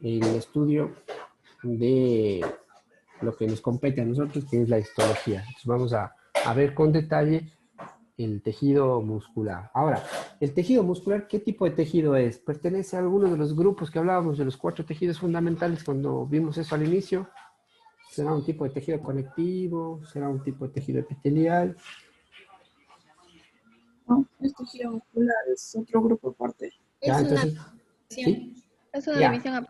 el estudio de lo que nos compete a nosotros, que es la histología. Entonces vamos a ver con detalle el tejido muscular. Ahora, el tejido muscular, ¿qué tipo de tejido es? ¿Pertenece a alguno de los grupos que hablábamos de los 4 tejidos fundamentales cuando vimos eso al inicio? ¿Será un tipo de tejido conectivo? ¿Será un tipo de tejido epitelial? No, es tejido muscular, es otro grupo aparte. Ya, Es una entonces, división. ¿sí? Es una Ya. división.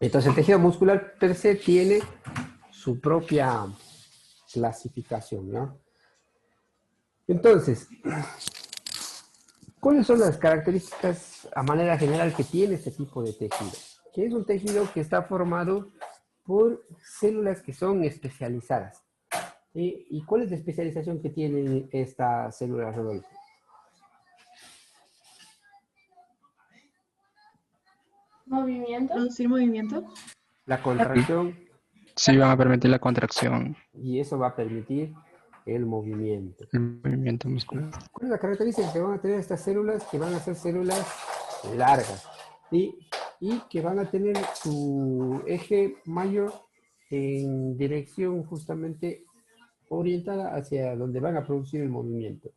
Entonces el tejido muscular per se tiene su propia clasificación, ¿no? Entonces, ¿cuáles son las características a manera general que tiene este tipo de tejido? Que es un tejido que está formado por células que son especializadas. ¿Y cuál es la especialización que tiene esta célula, Rodolfo? ¿Movimiento? ¿Producir movimiento? La contracción. Sí, van a permitir la contracción, Y eso va a permitir el movimiento. el movimiento muscular. ¿Cuál es la característica que van a tener estas células? Que van a ser células largas, ¿sí? Y que van a tener su eje mayor en dirección justamente orientada hacia donde van a producir el movimiento.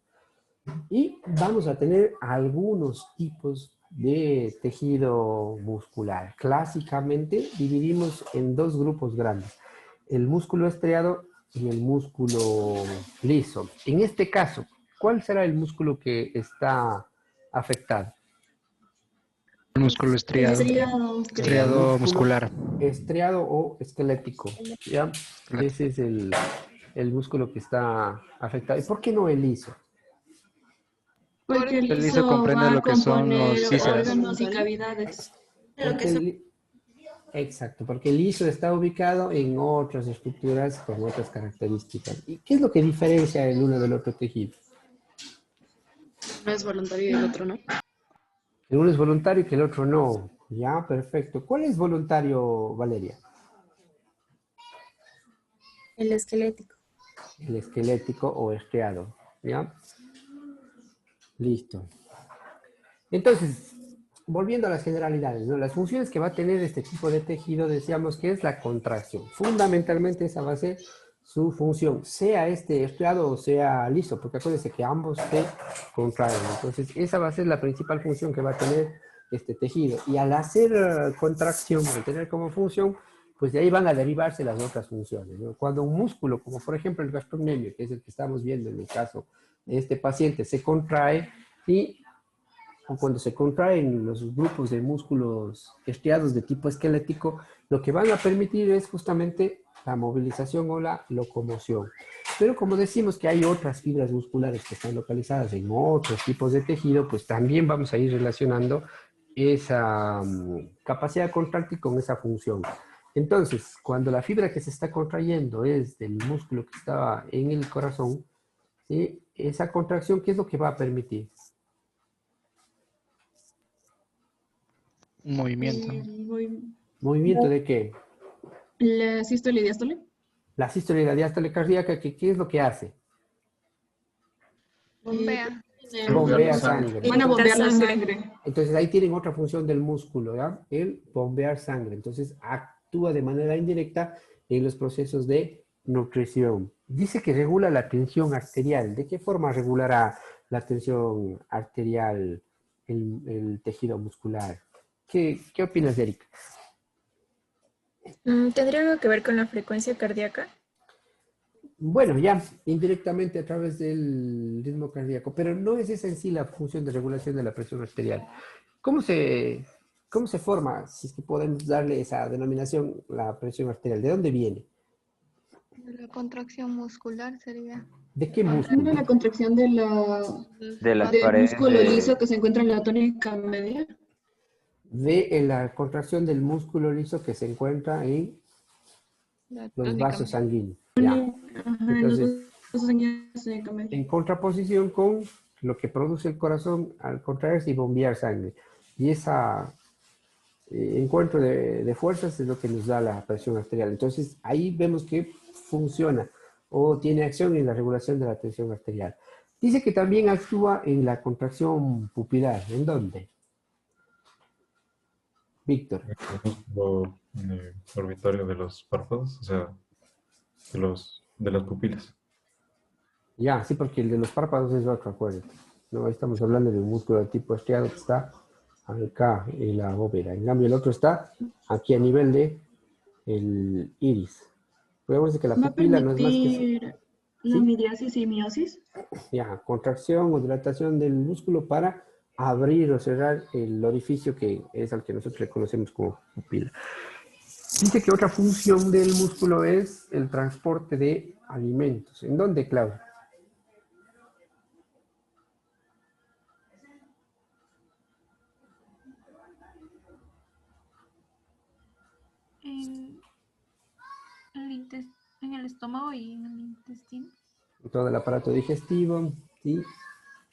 Y vamos a tener algunos tipos de tejido muscular. Clásicamente dividimos en 2 grupos grandes, el músculo estriado y el músculo liso. En este caso, ¿cuál será el músculo que está afectado? El músculo estriado, estriado muscular. Estriado o esquelético, ¿ya? Ese es el músculo que está afectado. ¿Y por qué no el liso? Porque el El liso liso comprende va a lo que son componer los vísceras. órganos y cavidades. Exacto, porque el liso está ubicado en otras estructuras con otras características. ¿Y qué es lo que diferencia el uno del otro tejido? Uno es voluntario y el otro no. El uno es voluntario y que el otro no. Ya, perfecto. ¿Cuál es voluntario, Valeria? El esquelético. El esquelético o estriado. ¿Ya? Listo. Entonces, volviendo a las generalidades, ¿no? Las funciones que va a tener este tipo de tejido, decíamos que es la contracción. Fundamentalmente esa va a ser su función, sea este estriado o sea liso, porque acuérdense que ambos se contraen. Entonces, esa va a ser la principal función que va a tener este tejido. Y al hacer contracción, al tener como función, pues de ahí van a derivarse las otras funciones, ¿no? Cuando un músculo, como por ejemplo el gastrocnemio, que es el que estamos viendo en el caso de este paciente, se contrae, y o cuando se contraen los grupos de músculos estriados de tipo esquelético, lo que van a permitir es justamente la movilización o la locomoción. Pero como decimos que hay otras fibras musculares que están localizadas en otros tipos de tejido, pues también vamos a ir relacionando esa capacidad contráctil con esa función. Entonces, cuando la fibra que se está contrayendo es del músculo que estaba en el corazón, ¿sí? Esa contracción, ¿qué es lo que va a permitir? Un movimiento. ¿Movimiento de qué? ¿La sístole y diástole? La sístole y la diástole cardíaca, ¿qué es lo que hace? Bombea. Bombea sangre. Van a bombear la sangre. Entonces ahí tienen otra función del músculo, ¿ya? El bombear sangre. Entonces actúa de manera indirecta en los procesos de nutrición. Dice que regula la tensión arterial. ¿De qué forma regulará la tensión arterial el tejido muscular? ¿Qué opinas, Erika? ¿Tendría algo que ver con la frecuencia cardíaca? Bueno, ya indirectamente a través del ritmo cardíaco, pero no es esa en sí la función de regulación de la presión arterial. ¿Cómo se forma, si es que podemos darle esa denominación, la presión arterial? ¿De dónde viene? De la contracción muscular sería. ¿De qué músculo? La contracción de las del paredes músculo de... liso que se encuentra en la tónica media. De la contracción del músculo liso que se encuentra en los vasos sanguíneos. Ya. Entonces, en contraposición con lo que produce el corazón al contraerse y bombear sangre. Y ese encuentro de fuerzas es lo que nos da la presión arterial. Entonces, ahí vemos que funciona o tiene acción en la regulación de la tensión arterial. Dice que también actúa en la contracción pupilar. ¿En dónde? Víctor. El músculo orbitario de los párpados, o sea, de las pupilas. Ya, sí, porque el de los párpados es otro, acuérdate. No, ahí estamos hablando de un músculo de tipo estriado que está acá en la bóveda. En cambio, el otro está aquí a nivel de el iris. Podemos decir que la ¿Va a pupila no es más que... permitir la ¿Sí? miriasis y miosis? Ya, contracción o dilatación del músculo para abrir o cerrar el orificio que es al que nosotros le conocemos como pupila. Dice que otra función del músculo es el transporte de alimentos. ¿En dónde, Claudia? En en el estómago y en el intestino. Todo el aparato digestivo, ¿sí?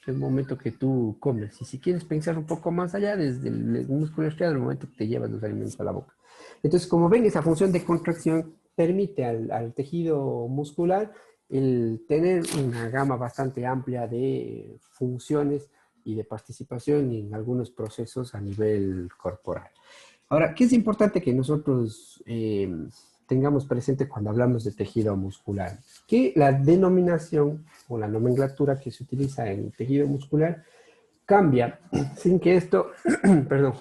El momento que tú comes. Y si quieres pensar un poco más allá, desde el músculo estriado, el momento que te llevas los alimentos a la boca. Entonces, como ven, esa función de contracción permite al tejido muscular el tener una gama bastante amplia de funciones y de participación en algunos procesos a nivel corporal. Ahora, ¿qué es importante que nosotros tengamos presente cuando hablamos de tejido muscular? Que la denominación o la nomenclatura que se utiliza en tejido muscular cambia sin que esto, perdón,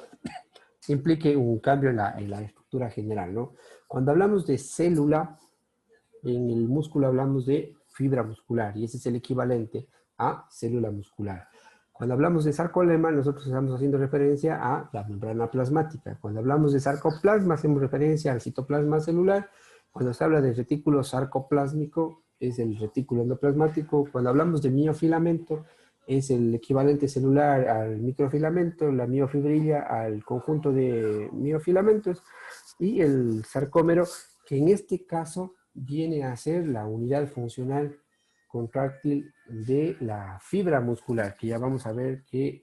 implique un cambio en la estructura general, ¿no? Cuando hablamos de célula, en el músculo hablamos de fibra muscular y ese es el equivalente a célula muscular. Cuando hablamos de sarcolema, nosotros estamos haciendo referencia a la membrana plasmática. Cuando hablamos de sarcoplasma, hacemos referencia al citoplasma celular. Cuando se habla de retículo sarcoplásmico, es el retículo endoplasmático. Cuando hablamos de miofilamento, es el equivalente celular al microfilamento, la miofibrilla al conjunto de miofilamentos y el sarcómero, que en este caso viene a ser la unidad funcional contráctil de la fibra muscular, que ya vamos a ver que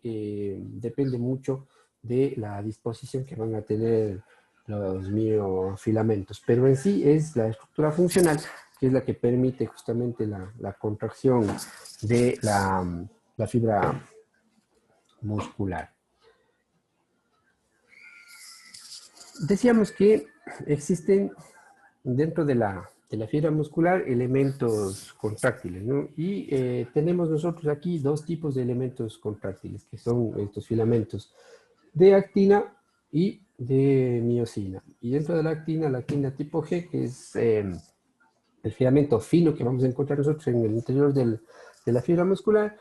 depende mucho de la disposición que van a tener los miofilamentos, pero en sí es la estructura funcional que es la que permite justamente la contracción de la fibra muscular. Decíamos que existen dentro de la fibra muscular elementos contráctiles, ¿no? Y tenemos nosotros aquí dos tipos de elementos contráctiles, que son estos filamentos de actina y de miosina. Y dentro de la actina tipo G, que es el filamento fino que vamos a encontrar nosotros en el interior de la fibra muscular,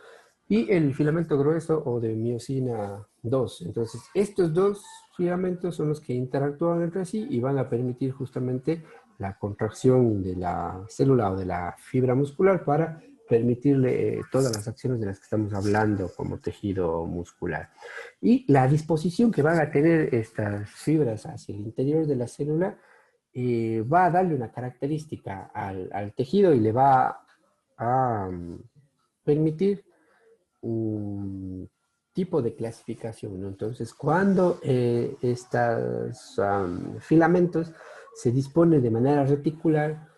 y el filamento grueso o de miosina 2. Entonces, estos dos filamentos son los que interactúan entre sí y van a permitir justamente la contracción de la célula o de la fibra muscular para permitirle todas las acciones de las que estamos hablando como tejido muscular. Y la disposición que van a tener estas fibras hacia el interior de la célula va a darle una característica al tejido y le va a permitir un tipo de clasificación, ¿no? Entonces, cuando estos filamentos se disponen de manera reticular,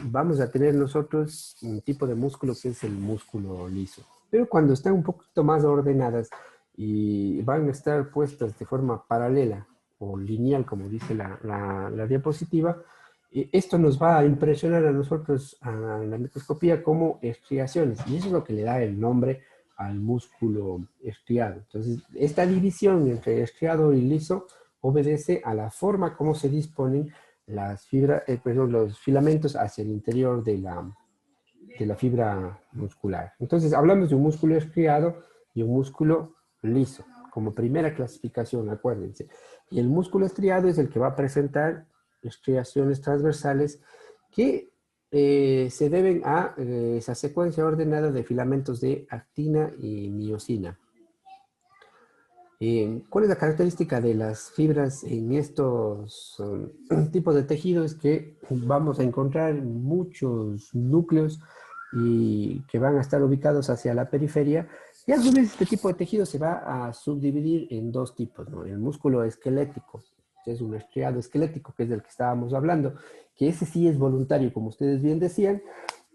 vamos a tener nosotros un tipo de músculo que es el músculo liso. Pero cuando están un poquito más ordenadas y van a estar puestas de forma paralela o lineal, como dice la diapositiva, esto nos va a impresionar a nosotros a la microscopía como estriaciones, y eso es lo que le da el nombre al músculo estriado. Entonces, esta división entre estriado y liso obedece a la forma como se disponen los filamentos hacia el interior de la fibra muscular. Entonces, hablamos de un músculo estriado y un músculo liso, como primera clasificación, acuérdense. Y el músculo estriado es el que va a presentar estriaciones transversales que se deben a esa secuencia ordenada de filamentos de actina y miosina. ¿Cuál es la característica de las fibras en estos tipos de tejidos? Que vamos a encontrar muchos núcleos y que van a estar ubicados hacia la periferia. Y a su vez este tipo de tejido se va a subdividir en dos tipos, ¿no? El músculo esquelético, que es un estriado esquelético, que es del que estábamos hablando, que ese sí es voluntario, como ustedes bien decían,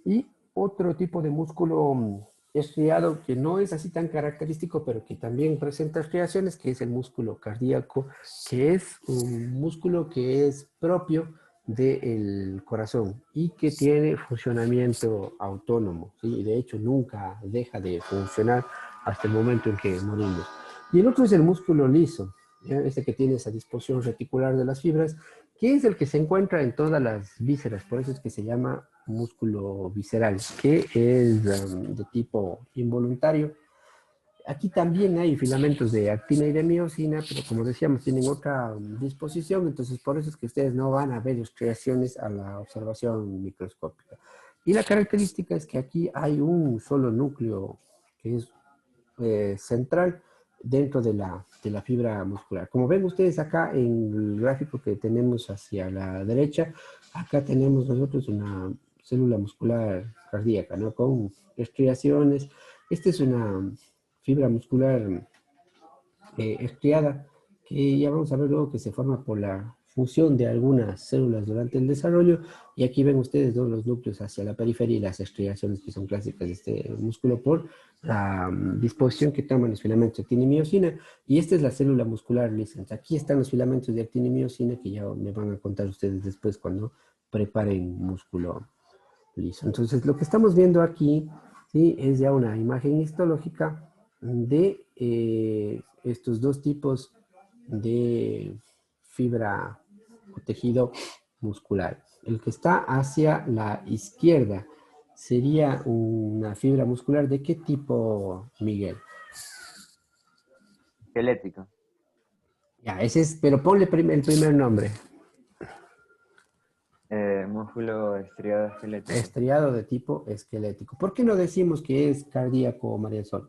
y otro tipo de músculo estriado que no es así tan característico, pero que también presenta estriaciones, que es el músculo cardíaco, que es un músculo que es propio del corazón y que tiene funcionamiento autónomo, ¿sí? Y de hecho nunca deja de funcionar hasta el momento en que morimos. Y el otro es el músculo liso, ¿ya? Este que tiene esa disposición reticular de las fibras, que es el que se encuentra en todas las vísceras, por eso es que se llama músculo visceral, que es de tipo involuntario. Aquí también hay filamentos de actina y de miosina, pero como decíamos, tienen otra disposición, entonces por eso es que ustedes no van a ver estriaciones a la observación microscópica. Y la característica es que aquí hay un solo núcleo que es central dentro de la fibra muscular. Como ven ustedes acá en el gráfico que tenemos hacia la derecha, acá tenemos nosotros una célula muscular cardíaca, ¿no? Con estriaciones. Esta es una fibra muscular estriada, que ya vamos a ver luego que se forma por la fusión de algunas células durante el desarrollo, y aquí ven ustedes todos los núcleos hacia la periferia y las estriaciones que son clásicas de este músculo por la disposición que toman los filamentos de actina y miosina, y esta es la célula muscular lisa. Aquí están los filamentos de actina y miosina que ya me van a contar ustedes después cuando preparen músculo liso. Entonces, lo que estamos viendo aquí, ¿sí? Es ya una imagen histológica de estos dos tipos de fibra o tejido muscular. El que está hacia la izquierda sería una fibra muscular ¿de qué tipo, Miguel? Esquelético. Ya, ese es, pero ponle el primer nombre. Músculo estriado esquelético. Estriado de tipo esquelético. ¿Por qué no decimos que es cardíaco, María Sol?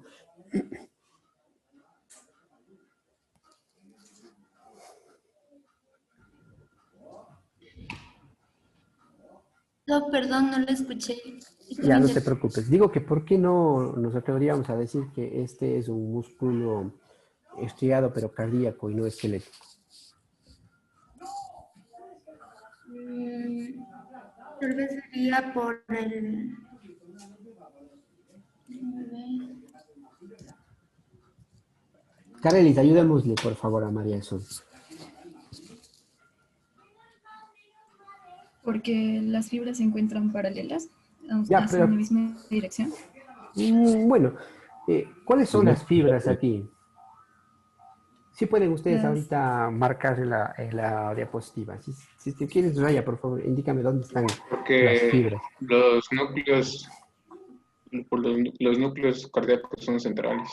No, perdón, no lo escuché. Ya, no te preocupes. Digo que ¿por qué no nos atreveríamos a decir que este es un músculo estriado pero cardíaco y no esquelético? Tal vez sería por el... Carelis, ayudémosle por favor a María Sol. Porque las fibras se encuentran paralelas Ya, hacia pero una misma dirección. bueno, ¿cuáles son las fibras aquí? Sí pueden ustedes Las- ahorita marcar en la diapositiva. Si te quieres, Raya, por favor, indícame dónde están las Porque fibras. los núcleos, los núcleos cardíacos son centrales.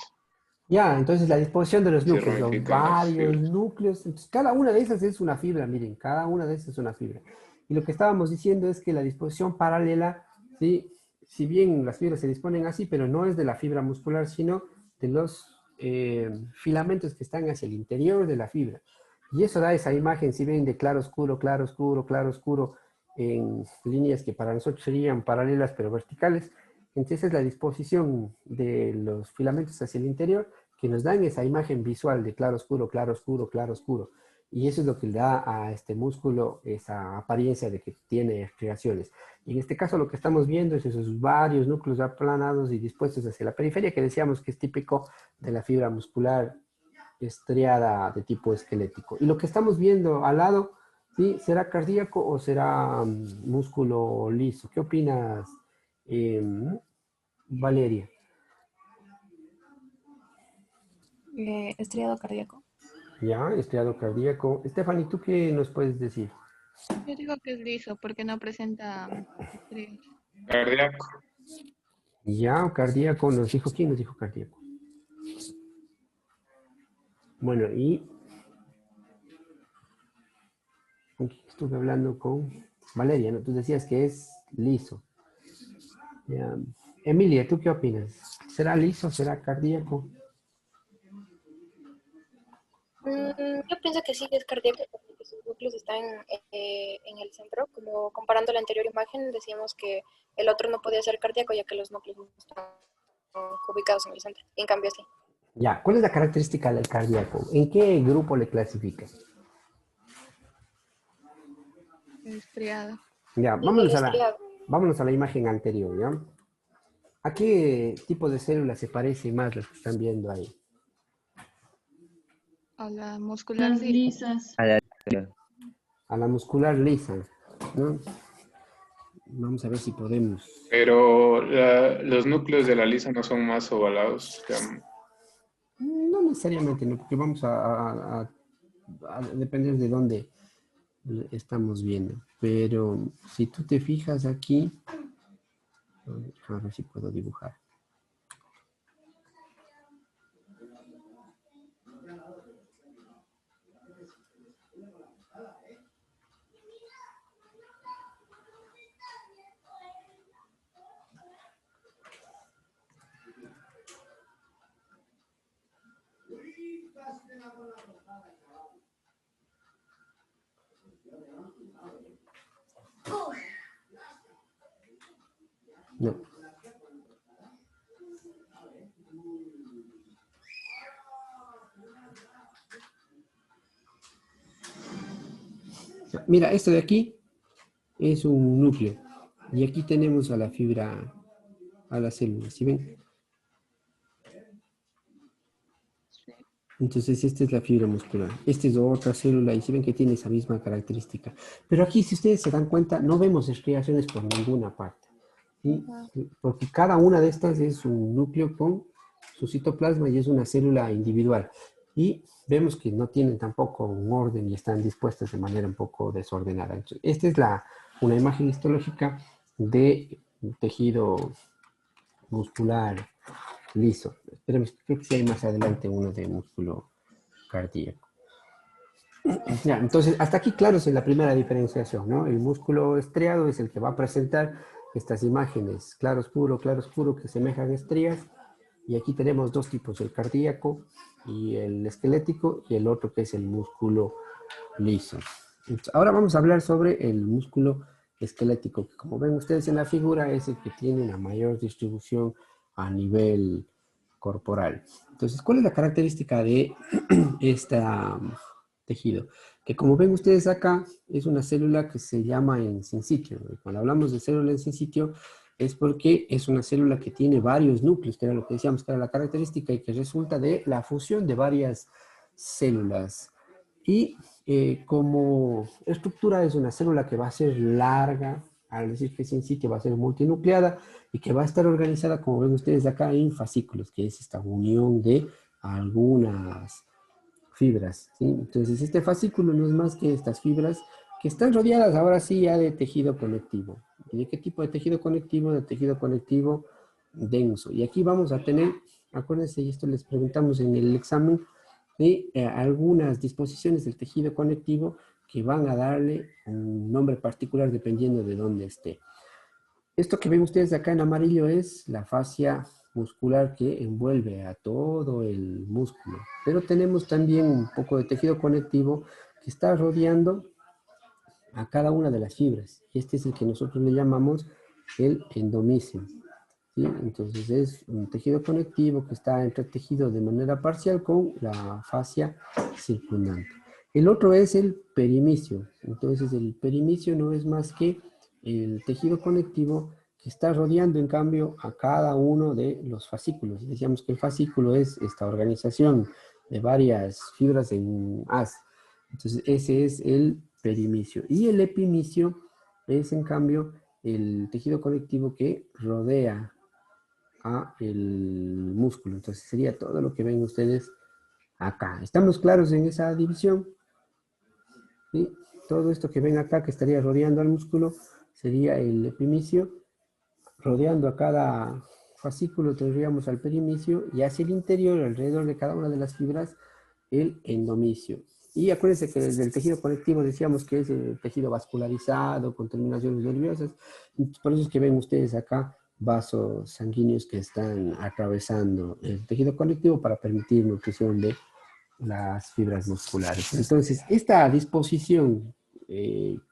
Ya, entonces la disposición de los Se núcleos, los ramifican las varios fibras. núcleos, entonces cada una de esas es una fibra, miren, cada una de esas es una fibra. Y lo que estábamos diciendo es que la disposición paralela, ¿sí? Si bien las fibras se disponen así, pero no es de la fibra muscular, sino de los filamentos que están hacia el interior de la fibra. Y eso da esa imagen, si ven, de claro oscuro, claro oscuro, claro oscuro, en líneas que para nosotros serían paralelas pero verticales. Entonces esa es la disposición de los filamentos hacia el interior que nos dan esa imagen visual de claro oscuro, claro oscuro, claro oscuro. Y eso es lo que le da a este músculo esa apariencia de que tiene estriaciones. Y en este caso lo que estamos viendo es esos varios núcleos aplanados y dispuestos hacia la periferia, que decíamos que es típico de la fibra muscular estriada de tipo esquelético. Y lo que estamos viendo al lado, ¿sí? ¿Será cardíaco o será músculo liso? ¿Qué opinas, Valeria? estriado cardíaco. Ya, estriado cardíaco. Stephanie, ¿tú qué nos puedes decir? Yo digo que es liso porque no presenta estrías. Cardíaco. Ya, cardíaco, nos dijo, ¿quién nos dijo cardíaco? Bueno, y estuve hablando con Valeria, ¿no? Tú decías que es liso. Ya. Emilia, ¿tú qué opinas? ¿Será liso? ¿Será cardíaco? Yo pienso que sí, que es cardíaco porque sus núcleos están en el centro. Como comparando la anterior imagen, decíamos que el otro no podía ser cardíaco ya que los núcleos no están ubicados en el centro. En cambio, sí. Ya, ¿cuál es la característica del cardíaco? ¿En qué grupo le clasifica? Estriado. Ya, En el estriado. vámonos a la imagen anterior, ¿ya? ¿A qué tipo de célula se parece más las que están viendo ahí? A la muscular, Las sí. lisas. A la muscular lisa, ¿no? Vamos a ver si podemos. Pero los núcleos de la lisa no son más ovalados. O sea, No necesariamente, ¿no? Porque vamos a depender de dónde estamos viendo. Pero si tú te fijas aquí, a ver si puedo dibujar. No. Mira, esto de aquí es un núcleo. Y aquí tenemos a la fibra, a la célula, ¿sí ven? Entonces, esta es la fibra muscular. Esta es otra célula y se ven que tiene esa misma característica. Pero aquí, si ustedes se dan cuenta, no vemos estriaciones por ninguna parte. ¿Sí? Porque cada una de estas es un núcleo con su citoplasma y es una célula individual. Y vemos que no tienen tampoco un orden y están dispuestas de manera un poco desordenada. Entonces, esta es una imagen histológica de tejido muscular liso. Esperemos, creo que sí hay más adelante uno de músculo cardíaco. Ya, entonces, hasta aquí claro es la primera diferenciación, ¿no? El músculo estriado es el que va a presentar estas imágenes claro oscuro, que semejan estrías. Y aquí tenemos dos tipos, el cardíaco y el esquelético, y el otro que es el músculo liso. Entonces, ahora vamos a hablar sobre el músculo esquelético, que como ven ustedes en la figura es el que tiene una mayor distribución a nivel corporal. Entonces, ¿cuál es la característica de este tejido? Que como ven ustedes acá, es una célula que se llama en sinsitio. Cuando hablamos de célula en sinsitio, es porque es una célula que tiene varios núcleos, que era lo que decíamos que era la característica y que resulta de la fusión de varias células. Y como estructura es una célula que va a ser larga, al decir que es in situ va a ser multinucleada y que va a estar organizada, como ven ustedes acá, en fascículos, que es esta unión de algunas fibras, ¿sí? Entonces este fascículo no es más que estas fibras que están rodeadas ahora sí ya de tejido conectivo. ¿Y de qué tipo de tejido conectivo? De tejido conectivo denso. Y aquí vamos a tener, acuérdense, y esto les preguntamos en el examen, de algunas disposiciones del tejido conectivo que van a darle un nombre particular dependiendo de dónde esté. Esto que ven ustedes acá en amarillo es la fascia muscular que envuelve a todo el músculo. Pero tenemos también un poco de tejido conectivo que está rodeando a cada una de las fibras. Y este es el que nosotros le llamamos el endomisio. ¿Sí? Entonces es un tejido conectivo que está entretejido de manera parcial con la fascia circundante. El otro es el perimisio. Entonces el perimisio no es más que el tejido conectivo que está rodeando en cambio a cada uno de los fascículos. Decíamos que el fascículo es esta organización de varias fibras en un haz. Entonces ese es el perimisio. Y el epimisio es en cambio el tejido conectivo que rodea a el músculo. Entonces sería todo lo que ven ustedes acá. ¿Estamos claros en esa división? ¿Sí? Todo esto que ven acá que estaría rodeando al músculo sería el epimisio. Rodeando a cada fascículo tendríamos al perimisio y hacia el interior, alrededor de cada una de las fibras, el endomisio. Y acuérdense que desde el tejido conectivo decíamos que es el tejido vascularizado con terminaciones nerviosas. Por eso es que ven ustedes acá vasos sanguíneos que están atravesando el tejido conectivo para permitir nutrición de las fibras musculares. Entonces, esta disposición,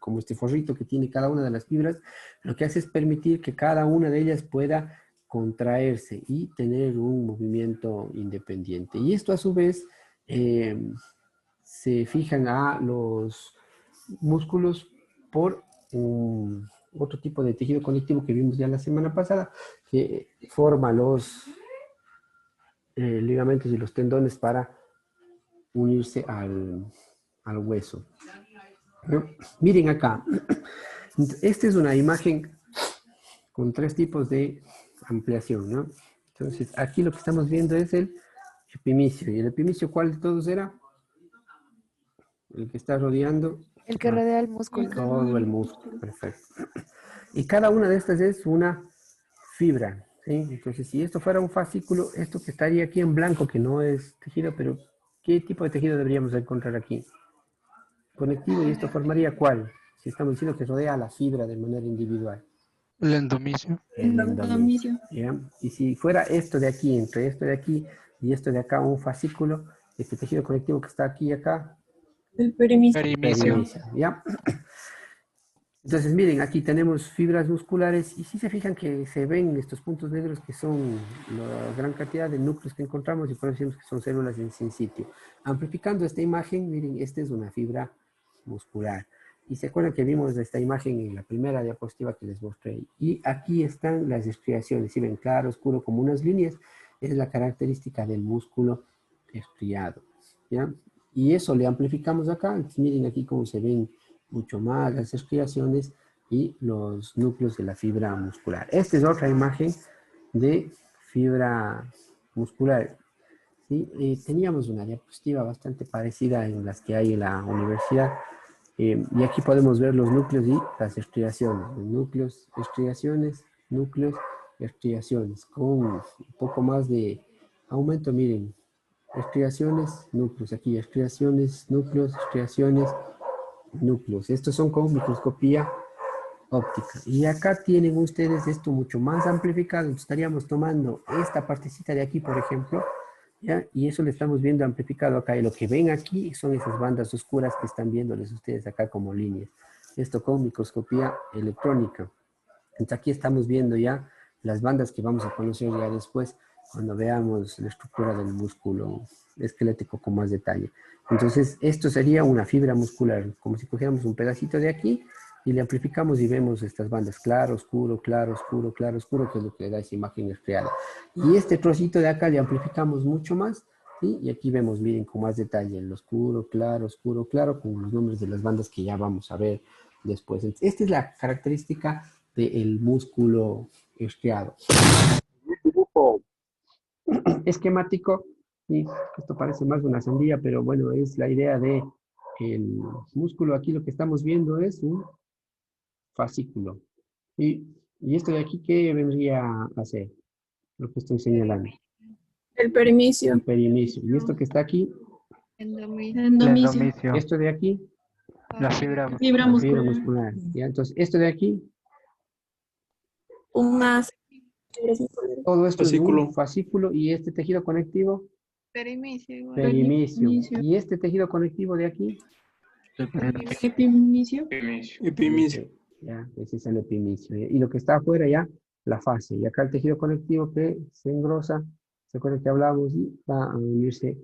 como este forrito que tiene cada una de las fibras, lo que hace es permitir que cada una de ellas pueda contraerse y tener un movimiento independiente. Y esto a su vez se fijan a los músculos por un otro tipo de tejido conectivo que vimos ya la semana pasada, que forma los ligamentos y los tendones para unirse al hueso. ¿No? Miren acá, esta es una imagen con 3 tipos de ampliación, ¿no? Entonces, aquí lo que estamos viendo es el epimicio. ¿Y el epimicio cuál de todos era? El que está rodeando El que rodea el músculo. todo el músculo. Perfecto. Y cada una de estas es una fibra, ¿sí? Entonces, si esto fuera un fascículo, esto que estaría aquí en blanco, que no es tejido, pero ¿qué tipo de tejido deberíamos encontrar aquí? Conectivo, ¿y esto formaría cuál? Si estamos diciendo que rodea a la fibra de manera individual. El endomisio. El endomisio, ¿ya? Y si fuera esto de aquí, entre esto de aquí y esto de acá, un fascículo, este tejido conectivo que está aquí y acá. El perimicio. Perimicio. ¿Ya? Entonces, miren, aquí tenemos fibras musculares y si se fijan que se ven estos puntos negros que son la gran cantidad de núcleos que encontramos y por eso decimos que son células en sin sitio. Amplificando esta imagen, miren, esta es una fibra muscular. Y se acuerdan que vimos esta imagen en la primera diapositiva que les mostré. Y aquí están las estriaciones. Si ven claro, oscuro, como unas líneas, es la característica del músculo estriado. ¿Ya? Y eso le amplificamos acá. Entonces, miren aquí cómo se ven mucho más las estriaciones y los núcleos de la fibra muscular. Esta es otra imagen de fibra muscular. ¿Sí? Teníamos una diapositiva bastante parecida en las que hay en la universidad. Y aquí podemos ver los núcleos y las estriaciones. Los núcleos, estriaciones, núcleos, estriaciones. Con un poco más de aumento, miren. Estriaciones, núcleos. Aquí estriaciones, núcleos, estriaciones, núcleos. Estos son con microscopía óptica. Y acá tienen ustedes esto mucho más amplificado. Estaríamos tomando esta partecita de aquí, por ejemplo, ¿ya? Y eso lo estamos viendo amplificado acá. Y lo que ven aquí son esas bandas oscuras que están viéndoles ustedes acá como líneas. Esto con microscopía electrónica. Entonces aquí estamos viendo ya las bandas que vamos a conocer ya después cuando veamos la estructura del músculo esquelético con más detalle. Entonces esto sería una fibra muscular, como si cogiéramos un pedacito de aquí y le amplificamos y vemos estas bandas claro, oscuro, claro, oscuro, claro, oscuro, que es lo que le da esa imagen estriada. Y este trocito de acá le amplificamos mucho más, ¿sí? Y aquí vemos, miren, con más detalle, el oscuro, claro, con los nombres de las bandas que ya vamos a ver después. Entonces, esta es la característica del músculo estriado. Este dibujo esquemático, y esto parece más de una sandía, pero bueno, es la idea de el músculo. Aquí lo que estamos viendo es un fascículo. Y esto de aquí, ¿qué vendría a hacer? Lo que estoy señalando. El perimicio. El perimicio. Y esto que está aquí, Endomisio. El endomisio. esto de aquí, La fibra la fibra muscular. ¿Ya? Entonces, esto de aquí, todo esto es un fascículo y este tejido conectivo, Perimicio igual. perimicio. Y este tejido conectivo de aquí, Epimicio. Epimicio. ya, ese es el epimicio. Y lo que está afuera ya, la fase. Y acá el tejido conectivo que se engrosa, se acuerdan que hablamos, y va a unirse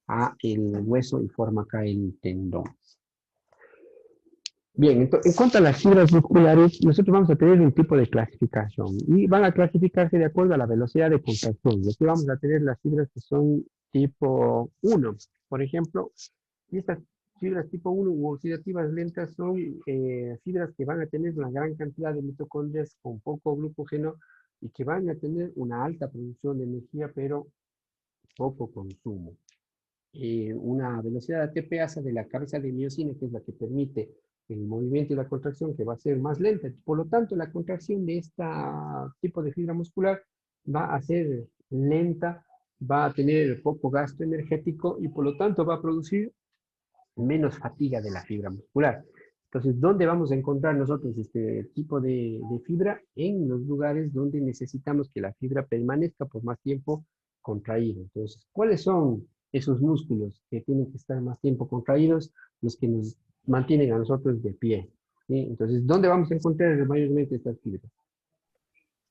a el hueso y forma acá el tendón. Bien, entonces, en cuanto a las fibras musculares, nosotros vamos a tener un tipo de clasificación y van a clasificarse de acuerdo a la velocidad de contracción. Y aquí vamos a tener las fibras que son tipo 1, por ejemplo, y estas fibras tipo 1 u oxidativas lentas son fibras que van a tener una gran cantidad de mitocondrias con poco glucógeno y que van a tener una alta producción de energía, pero poco consumo. Una velocidad ATP hace de la cabeza de miocina, que es la que permite el movimiento y la contracción, que va a ser más lenta. Por lo tanto, la contracción de este tipo de fibra muscular va a ser lenta, va a tener poco gasto energético y por lo tanto va a producir menos fatiga de la fibra muscular. Entonces, ¿dónde vamos a encontrar nosotros este tipo de fibra? En los lugares donde necesitamos que la fibra permanezca por más tiempo contraída. Entonces, ¿cuáles son esos músculos que tienen que estar más tiempo contraídos? Los que nos mantienen a nosotros de pie. ¿Sí? Entonces, ¿dónde vamos a encontrar mayormente estas fibras?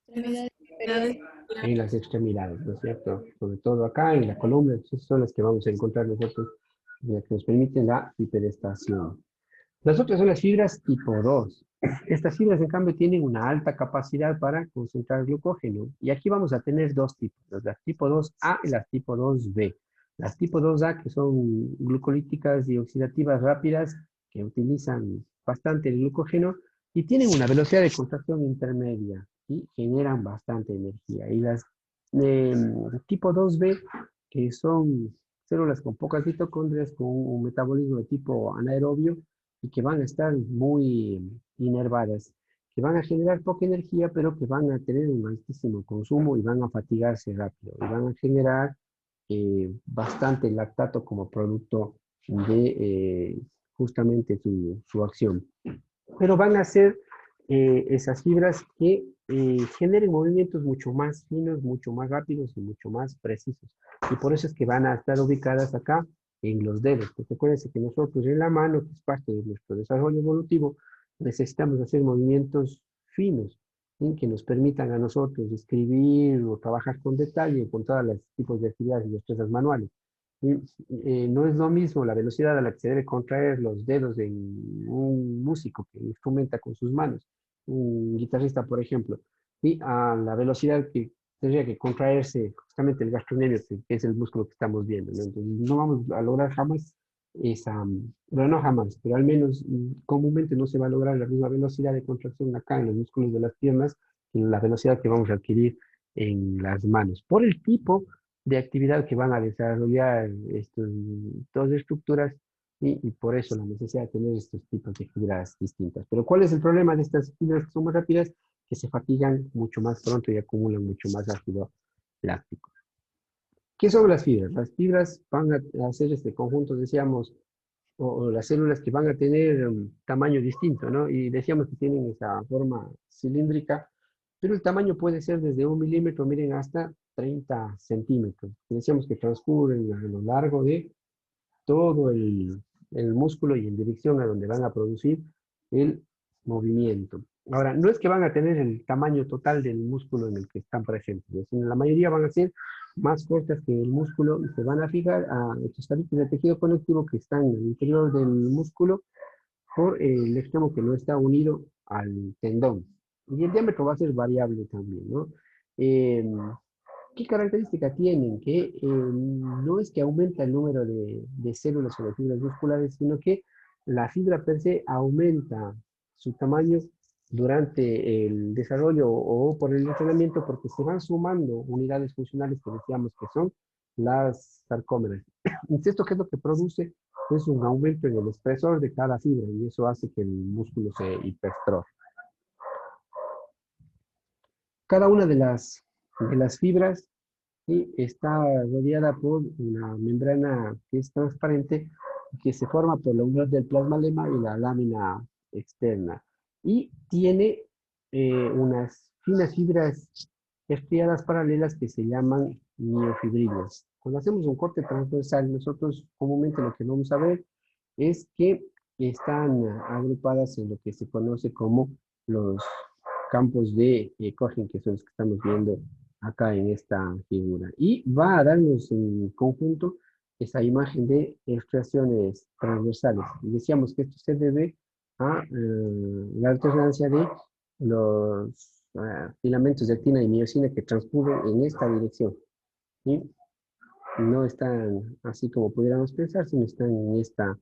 En las extremidades, ¿no es cierto? Sobre todo acá en la columna, esas son las que vamos a encontrar nosotros, las que nos permiten la hiperestación. Las otras son las fibras tipo 2. Estas fibras, en cambio, tienen una alta capacidad para concentrar glucógeno. Y aquí vamos a tener dos tipos, las tipo 2A y las tipo 2B. Las tipo 2A, que son glucolíticas y oxidativas rápidas, que utilizan bastante el glucógeno y tienen una velocidad de contracción intermedia y generan bastante energía. Y las tipo 2B, que son células con pocas mitocondrias, con un metabolismo de tipo anaerobio, y que van a estar muy inervadas, que van a generar poca energía, pero que van a tener un altísimo consumo y van a fatigarse rápido, y van a generar bastante lactato como producto de justamente su acción. Pero van a ser esas fibras que generen movimientos mucho más finos, mucho más rápidos y mucho más precisos. Y por eso es que van a estar ubicadas acá en los dedos. Porque acuérdense que nosotros en la mano, que es parte de nuestro desarrollo evolutivo, necesitamos hacer movimientos finos, ¿sí? Que nos permitan a nosotros escribir o trabajar con detalle con todos los tipos de actividades y destrezas manuales. No es lo mismo la velocidad a la que se debe contraer los dedos de un músico que instrumenta con sus manos, un guitarrista, por ejemplo, y a la velocidad que tendría que contraerse justamente el gastrocnemio, que es el músculo que estamos viendo, ¿no? Entonces, no vamos a lograr jamás esa, bueno, no jamás, pero al menos comúnmente no se va a lograr la misma velocidad de contracción acá en los músculos de las piernas que la velocidad que vamos a adquirir en las manos, por el tipo de actividad que van a desarrollar estas dos estructuras y por eso la necesidad de tener estos tipos de fibras distintas. Pero ¿cuál es el problema de estas fibras que son más rápidas? Que se fatigan mucho más pronto y acumulan mucho más ácido láctico. ¿Qué son las fibras? Las fibras van a hacer este conjunto, decíamos, o las células que van a tener tamaño distinto, ¿no? Y decíamos que tienen esa forma cilíndrica, pero el tamaño puede ser desde 1 milímetro, miren, hasta 30 centímetros. Decíamos que transcurren a lo largo de todo el músculo y en dirección a donde van a producir el movimiento. Ahora, no es que van a tener el tamaño total del músculo en el que están presentes, sino la mayoría van a ser más cortas que el músculo y se van a fijar a estos tabiques de tejido conectivo que están en el interior del músculo por el extremo que no está unido al tendón. Y el diámetro va a ser variable también, ¿no? ¿Qué característica tienen? Que no es que aumenta el número de células o de fibras musculares, sino que la fibra per se aumenta su tamaño durante el desarrollo o por el entrenamiento porque se van sumando unidades funcionales que decíamos que son las sarcómeras. ¿Y esto qué es lo que produce? Es un aumento en el espesor de cada fibra y eso hace que el músculo se hipertrofie. Cada una de las fibras, ¿sí?, está rodeada por una membrana que es transparente que se forma por la unión del plasmalema y la lámina externa. Y tiene unas finas fibras estriadas paralelas que se llaman miofibrillas. Cuando hacemos un corte transversal, nosotros comúnmente lo que vamos a ver es que están agrupadas en lo que se conoce como los campos de Cochrane, que son los que estamos viendo acá en esta figura. Y va a darnos en conjunto esa imagen de estriaciones transversales. Y decíamos que esto se debe a la alternancia de los filamentos de actina y miosina que transcurren en esta dirección. ¿Sí? No están así como pudiéramos pensar, sino están en esta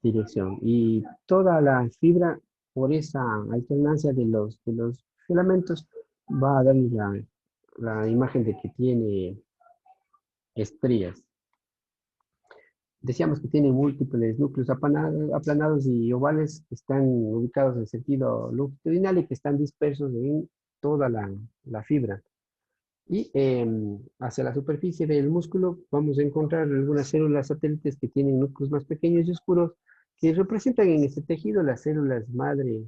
dirección. Y toda la fibra, por esa alternancia de los filamentos, va a darle la imagen de que tiene estrías. Decíamos que tiene múltiples núcleos aplanados y ovales que están ubicados en sentido longitudinal y que están dispersos en toda la fibra. Y hacia la superficie del músculo vamos a encontrar algunas células satélites que tienen núcleos más pequeños y oscuros que representan en este tejido las células madre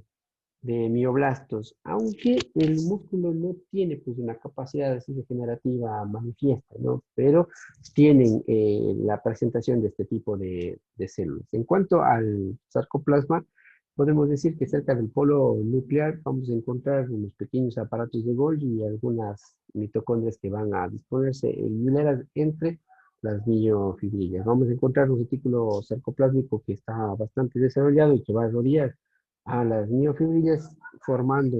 de mioblastos, aunque el músculo no tiene pues una capacidad así regenerativa manifiesta, ¿no? Pero tienen la presentación de este tipo de células. En cuanto al sarcoplasma, podemos decir que cerca del polo nuclear vamos a encontrar unos pequeños aparatos de Golgi y algunas mitocondrias que van a disponerse en hileras entre las miofibrillas. Vamos a encontrar un retículo sarcoplásmico que está bastante desarrollado y que va a rodear a las miofibrillas formando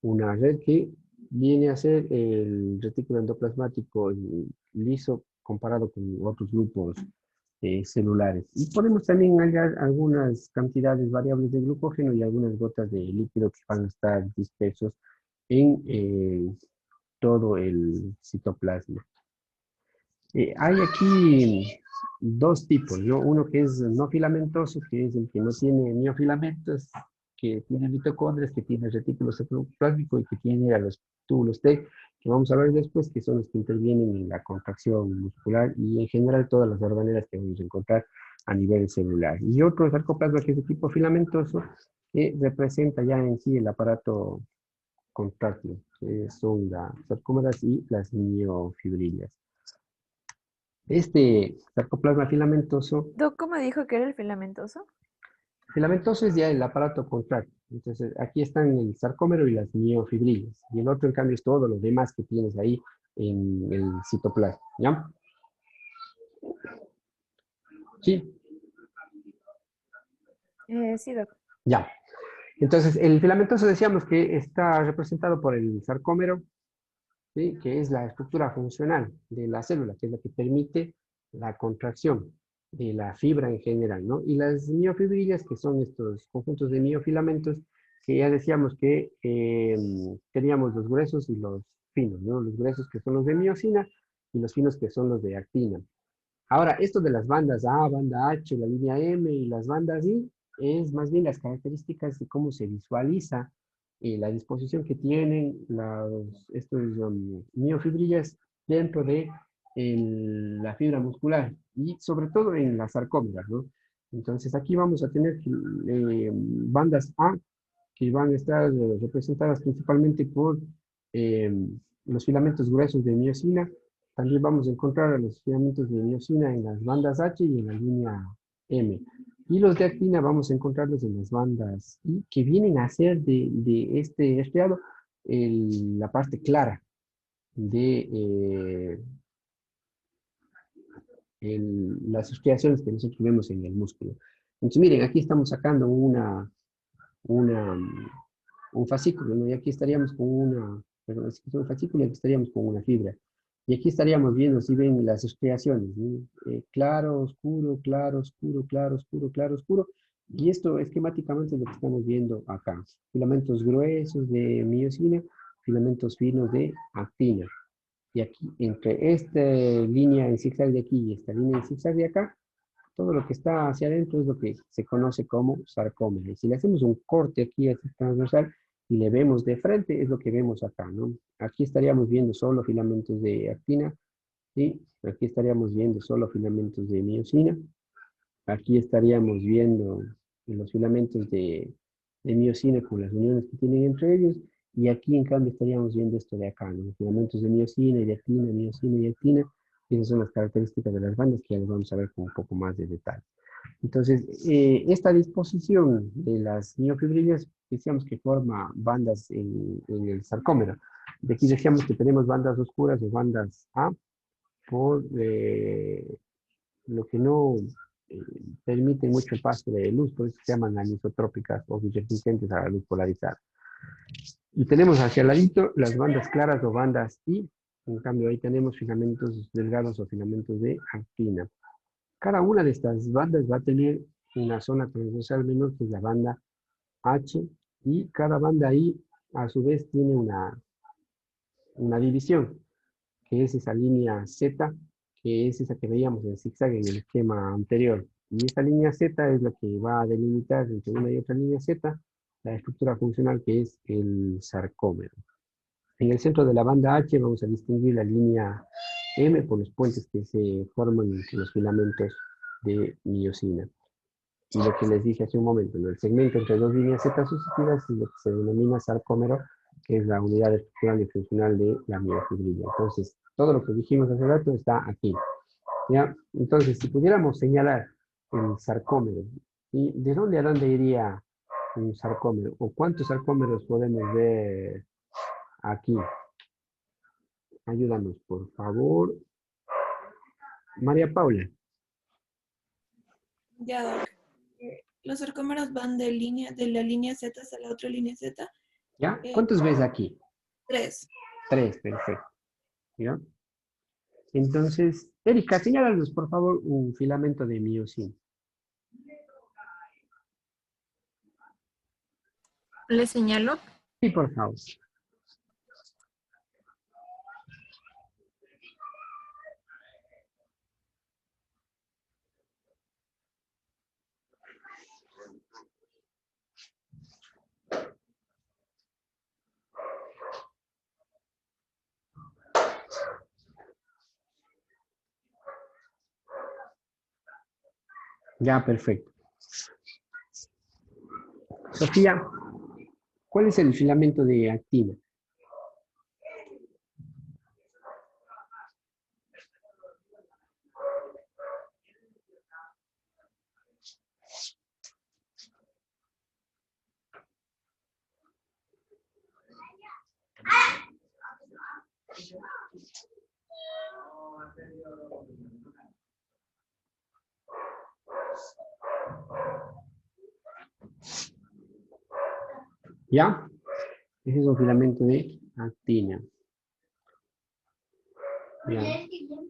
una red que viene a ser el retículo endoplasmático liso comparado con otros grupos celulares. Y podemos también hallar algunas cantidades variables de glucógeno y algunas gotas de líquido que van a estar dispersos en todo el citoplasma. Hay aquí dos tipos, ¿no? Uno que es no filamentoso, que es el que no tiene miofilamentos, que tiene mitocondrias, que tiene retículo citoplásmico y que tiene a los túbulos T, que vamos a ver después, que son los que intervienen en la contracción muscular y en general todas las organelas que vamos a encontrar a nivel celular. Y otro sarcoplasma que es de tipo filamentoso, que representa ya en sí el aparato contráctil, que son las sarcómeras y las miofibrillas. Este sarcoplasma filamentoso, Doc, ¿cómo dijo que era el filamentoso? filamentoso es ya el aparato contráctil. Entonces, aquí están el sarcómero y las miofibrillas. Y el otro, en cambio, es todo lo demás que tienes ahí en el citoplasma. ¿Ya? ¿Sí? Sí, Doc. Ya. Entonces, el filamentoso decíamos que está representado por el sarcómero, ¿sí? Que es la estructura funcional de la célula, que es la que permite la contracción de la fibra en general, ¿no? Y las miofibrillas, que son estos conjuntos de miofilamentos, que ya decíamos que teníamos los gruesos y los finos, ¿no? Los gruesos que son los de miosina y los finos que son los de actina. Ahora, esto de las bandas A, banda H, la línea M y las bandas I, es más bien las características de cómo se visualiza la disposición que tienen estos miofibrillas dentro de la fibra muscular y sobre todo en las sarcómeras, ¿no? Entonces aquí vamos a tener bandas A que van a estar representadas principalmente por los filamentos gruesos de miosina. También vamos a encontrar a los filamentos de miosina en las bandas H y en la línea M. Y los de actina vamos a encontrarlos en las bandas I, que vienen a ser de este estriado la parte clara de las estriaciones que nosotros vemos en el músculo. Entonces, miren, aquí estamos sacando un fascículo, ¿no? Y aquí estaríamos con perdón, es un fascículo y aquí estaríamos con una fibra. Y aquí estaríamos viendo, si ven, las estriaciones, ¿no? Claro, oscuro, claro, oscuro, claro, oscuro, claro, oscuro. Y esto esquemáticamente es lo que estamos viendo acá. Filamentos gruesos de miosina, filamentos finos de actina. Y aquí, entre esta línea en zigzag de aquí y esta línea en zigzag de acá, todo lo que está hacia adentro es lo que se conoce como sarcómero. Y si le hacemos un corte aquí así transversal y le vemos de frente, es lo que vemos acá, ¿no? Aquí estaríamos viendo solo filamentos de actina, y aquí estaríamos viendo solo filamentos de miosina. Aquí estaríamos viendo los filamentos de miosina con las uniones que tienen entre ellos. Y aquí, en cambio, estaríamos viendo esto de acá, ¿no? Los filamentos de miosina y de actina, miosina y actina. Y esas son las características de las bandas que ya las vamos a ver con un poco más de detalle. Entonces, esta disposición de las miofibrillas, decíamos que forma bandas en el sarcómero. De aquí decíamos que tenemos bandas oscuras o bandas A, por lo que no permite mucho paso de luz, por eso se llaman anisotrópicas o resistentes a la luz polarizada. Y tenemos hacia el ladito las bandas claras o bandas I, en cambio ahí tenemos filamentos delgados o filamentos de actina. Cada una de estas bandas va a tener una zona transversal menor, que es la banda H, y cada banda I a su vez tiene una división, que es esa línea Z, que es esa que veíamos en zigzag en el esquema anterior. Y esta línea Z es la que va a delimitar entre una y otra línea Z la estructura funcional que es el sarcómero. En el centro de la banda H vamos a distinguir la línea M por los puentes que se forman entre los filamentos de miosina. Y lo que les dije hace un momento, ¿no? El segmento entre dos líneas Z sucesivas es lo que se denomina sarcómero, que es la unidad estructural y funcional de la miofibrilla. Entonces, todo lo que dijimos hace rato está aquí. ¿Ya? Entonces, si pudiéramos señalar el sarcómero, ¿y de dónde a dónde iría un sarcómero? ¿O cuántos sarcómeros podemos ver aquí? Ayúdanos, por favor. María Paula. Ya, Doc. los sarcómeros van de la línea Z hasta la otra línea Z. ¿Ya? ¿Cuántos ves aquí? 3. 3, perfecto. ¿Ya? Entonces, Erika, señálanos, por favor, un filamento de miosina. ¿Le señalo? Sí, por favor. Ya, perfecto. Sofía, ¿cuál es el filamento de actina? ¿Ya? Ese es un filamento de actina. Ya.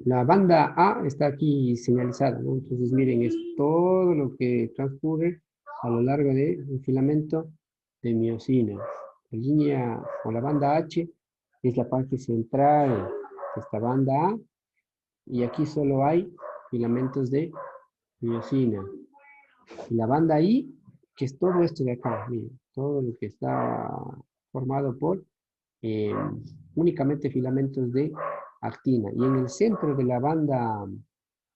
La banda A está aquí señalizada, ¿no? Entonces, miren, es todo lo que transcurre a lo largo de un filamento de miosina. La línea o la banda H es la parte central de esta banda A, y aquí solo hay filamentos de miosina. Y la banda I, que es todo esto de acá, miren, todo lo que está formado por únicamente filamentos de actina. Y en el centro de la banda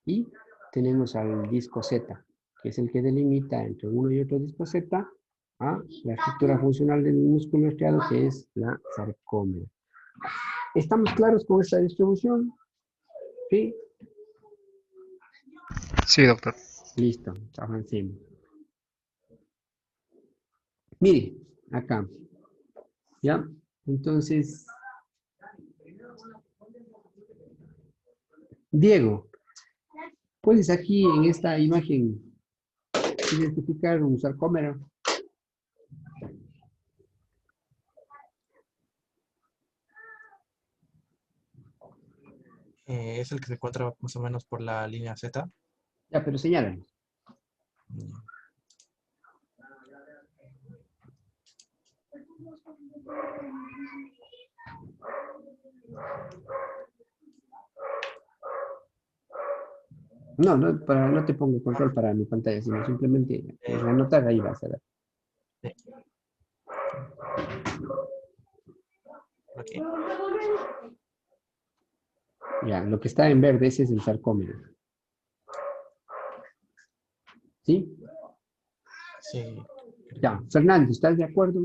I tenemos al disco Z, que es el que delimita entre uno y otro disco Z a la estructura funcional del músculo estriado, que es la sarcómera. ¿Estamos claros con esta distribución? ¿Sí? Sí, doctor. Listo, avancemos. Mire, acá. ¿Ya? Entonces, Diego, ¿puedes aquí en esta imagen identificar un sarcómero? Es el que se encuentra más o menos por la línea Z. Ya, pero señálanos. No, no te pongo control para mi pantalla, sino simplemente anotar ahí vas a ver. Okay. Ya, lo que está en verde, ese es el sarcómero. ¿Sí? Sí. Ya, Fernando, ¿estás de acuerdo?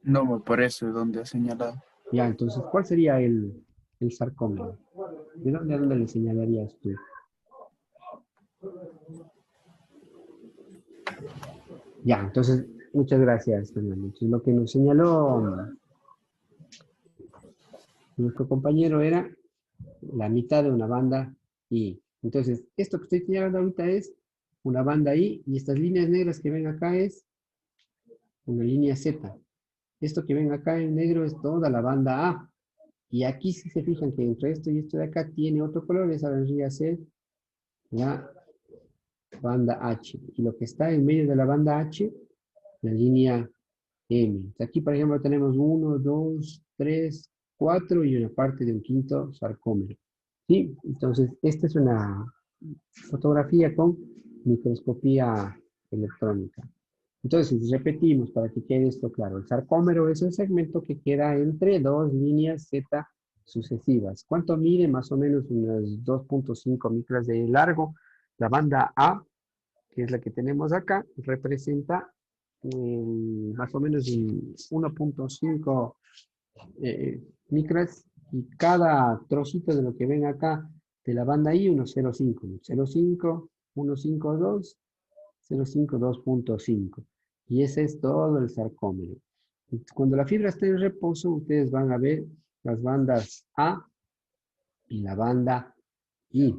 No me parece donde ha señalado. Ya, entonces, ¿cuál sería el sarcómero? ¿De dónde a dónde le señalarías tú? Ya, entonces, muchas gracias, Fernando. Entonces, lo que nos señaló nuestro compañero era la mitad de una banda I. Entonces, esto que estoy señalando ahorita es una banda I, y estas líneas negras que ven acá es una línea Z. Esto que ven acá en negro es toda la banda A. Y aquí si se fijan que entre esto y esto de acá tiene otro color, esa vendría a ser la banda H. Y lo que está en medio de la banda H, la línea M. Aquí, por ejemplo, tenemos 1, 2, 3, 4 y una parte de un quinto sarcómero. ¿Sí? Entonces, esta es una fotografía con microscopía electrónica. Entonces, repetimos para que quede esto claro. El sarcómero es el segmento que queda entre dos líneas Z sucesivas. ¿Cuánto mide? Más o menos unas 2.5 micras de largo. La banda A, que es la que tenemos acá, representa más o menos 1.5 micras, y cada trocito de lo que ven acá de la banda I, unos 0.5, 0.5, 1.52, 0.5, 2.5. Y ese es todo el sarcómero. Cuando la fibra esté en reposo, ustedes van a ver las bandas A y la banda I.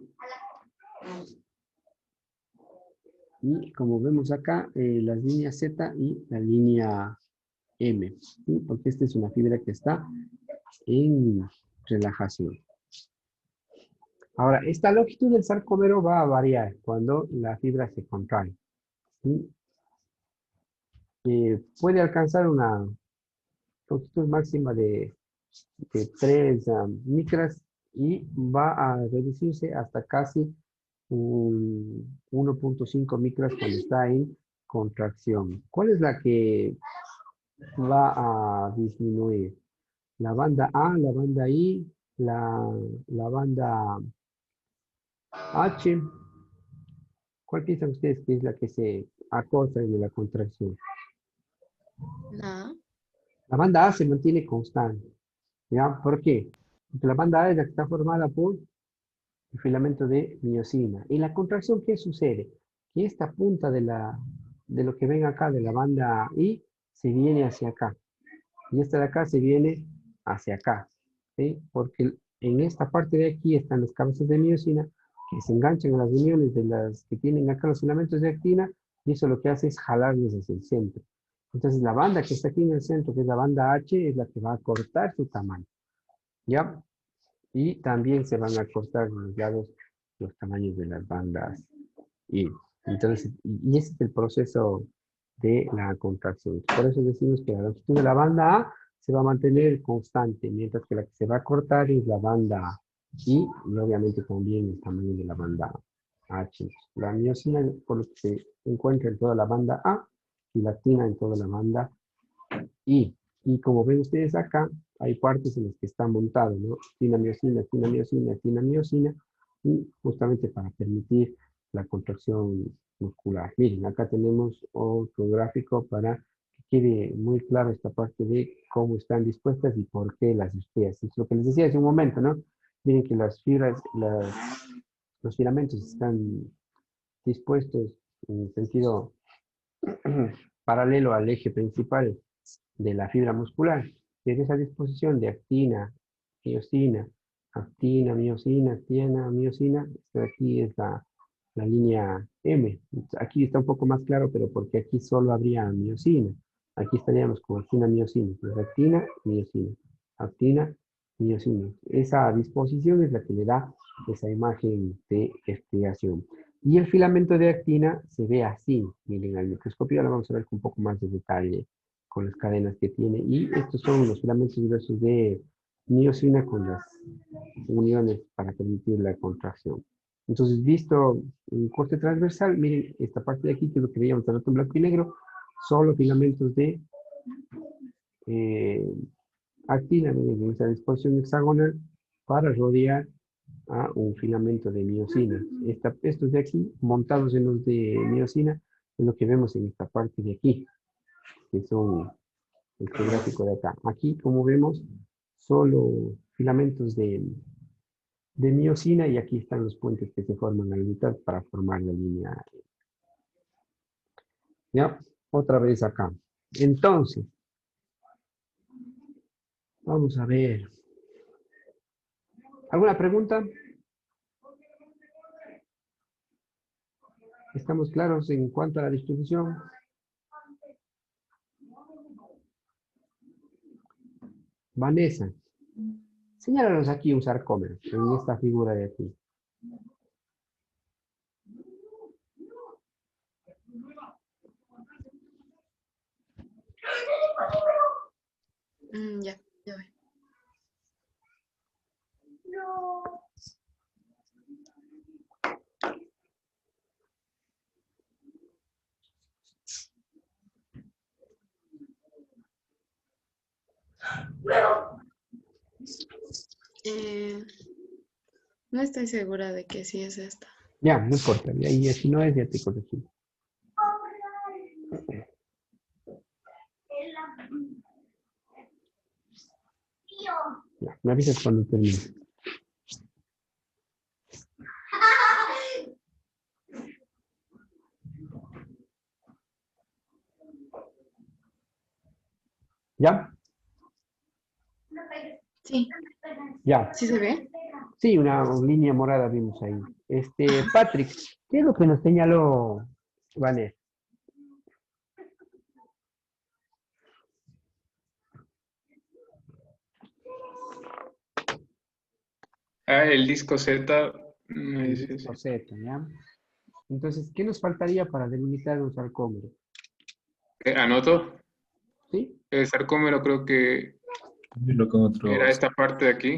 Y como vemos acá, las líneas Z y la línea M, ¿sí? Porque esta es una fibra que está en relajación. Ahora, esta longitud del sarcómero va a variar cuando la fibra se contrae, ¿sí? Puede alcanzar una longitud máxima de 3 micras y va a reducirse hasta casi un 1.5 micras cuando está en contracción. ¿Cuál es la que va a disminuir? La banda A, la banda I, la banda H. ¿Cuál piensan ustedes que es la que se acorta en la contracción? La La banda A se mantiene constante. ¿Ya? ¿Por qué? Porque la banda A es la que está formada por el filamento de miosina. ¿Y la contracción qué sucede? Que esta punta de lo que ven acá de la banda I se viene hacia acá. Y esta de acá se viene hacia acá. ¿Sí? Porque en esta parte de aquí están las cabezas de miosina que se enganchan a las uniones de las que tienen acá los filamentos de actina y eso lo que hace es jalarles hacia el centro. Entonces la banda que está aquí en el centro, que es la banda H, es la que va a cortar su tamaño. ¿Ya? Y también se van a cortar los lados los tamaños de las bandas I. Entonces, y ese es el proceso de la contracción. Por eso decimos que la longitud de la banda A se va a mantener constante, mientras que la que se va a cortar es la banda I, y obviamente también el tamaño de la banda H. La miosina, por lo que se encuentra en toda la banda A, y la actina en toda la banda I. Y como ven ustedes acá, hay partes en las que está montado, ¿no? Actina, miosina, actina, miosina, actina, miosina, y justamente para permitir la contracción muscular. Miren, acá tenemos otro gráfico para que quede muy claro esta parte de cómo están dispuestas y por qué las estrellas. Es lo que les decía hace un momento, ¿no? Miren que las fibras, los filamentos están dispuestos en sentido paralelo al eje principal de la fibra muscular. Pero esa disposición de actina, miosina, actina, miosina, actina, miosina, esta de aquí es la línea M. Aquí está un poco más claro, pero porque aquí solo habría miosina. Aquí estaríamos con actina, miosina. Pues actina, miosina. Actina, miosina. Esa disposición es la que le da esa imagen de estriación. Y el filamento de actina se ve así. Miren, al microscopio lo vamos a ver con un poco más de detalle con las cadenas que tiene. Y estos son los filamentos diversos de miosina con las uniones para permitir la contracción. Entonces, visto un corte transversal, miren esta parte de aquí, que es lo que veíamos en blanco y negro, son los filamentos de actina, en esa disposición hexagonal, para rodear a un filamento de miosina. Estos de aquí, montados en los de miosina, es lo que vemos en esta parte de aquí, que son este gráfico de acá. Aquí, como vemos, solo filamentos de miosina, y aquí están los puentes que se forman a la mitad para formar la línea. Ya, otra vez acá. Entonces, vamos a ver. ¿Alguna pregunta? ¿Estamos claros en cuanto a la distribución? Vanessa, señálanos aquí un sarcómero en esta figura de aquí. Ya voy. No estoy segura de que sí es esta. Ya, no importa. Y si no es, ya te corregimos. Ya, me avisas cuando termine. ¿Ya? Sí. Ya. ¿Sí se ve? Sí, una línea morada vimos ahí. Patrick, ¿qué es lo que nos señaló Vanessa? El disco Z. El disco Z, ¿ya? Entonces, ¿qué nos faltaría para delimitar un sarcómero? ¿Anoto? ¿Sí? El sarcómero creo que Dilo con otro. era esta parte de aquí.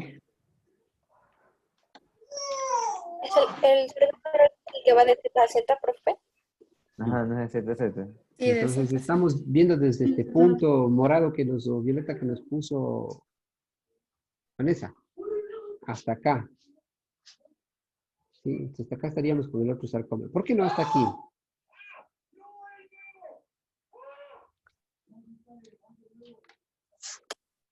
¿Es el sarcómero que va de Z a Z, profe? Ajá, no es ZZ. Entonces, estamos viendo desde este punto morado que nos, o violeta que nos puso Vanessa, hasta acá. Sí, entonces hasta acá estaríamos con el otro sarcómero. ¿Por qué no hasta aquí?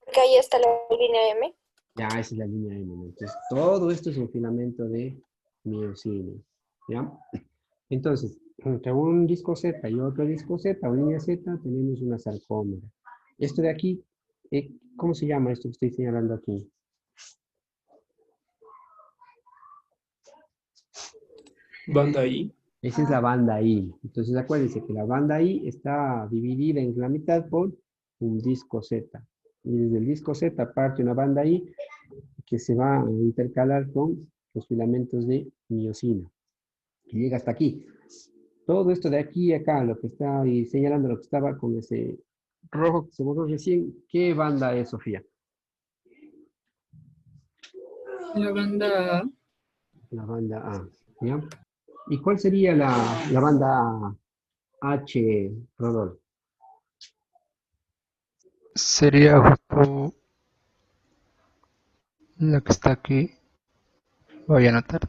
Porque ahí está la línea M. Ya, esa es la línea M, ¿no? Entonces, todo esto es un filamento de miosina, ¿ya? Entonces, entre un disco Z y otro disco Z o línea Z, tenemos una sarcómera. Esto de aquí, ¿cómo se llama esto que estoy señalando aquí? Banda I. Esa es la banda I. Entonces, acuérdense que la banda I está dividida en la mitad por un disco Z. Y desde el disco Z parte una banda I que se va a intercalar con los filamentos de miosina. Y llega hasta aquí. Todo esto de aquí a acá, lo que está ahí señalando, lo que estaba con ese rojo que se borró recién, ¿qué banda es, Sofía? La banda A. La banda A, ¿ya? ¿Y cuál sería la banda H, Rodolfo? Sería justo la que está aquí. Voy a anotar.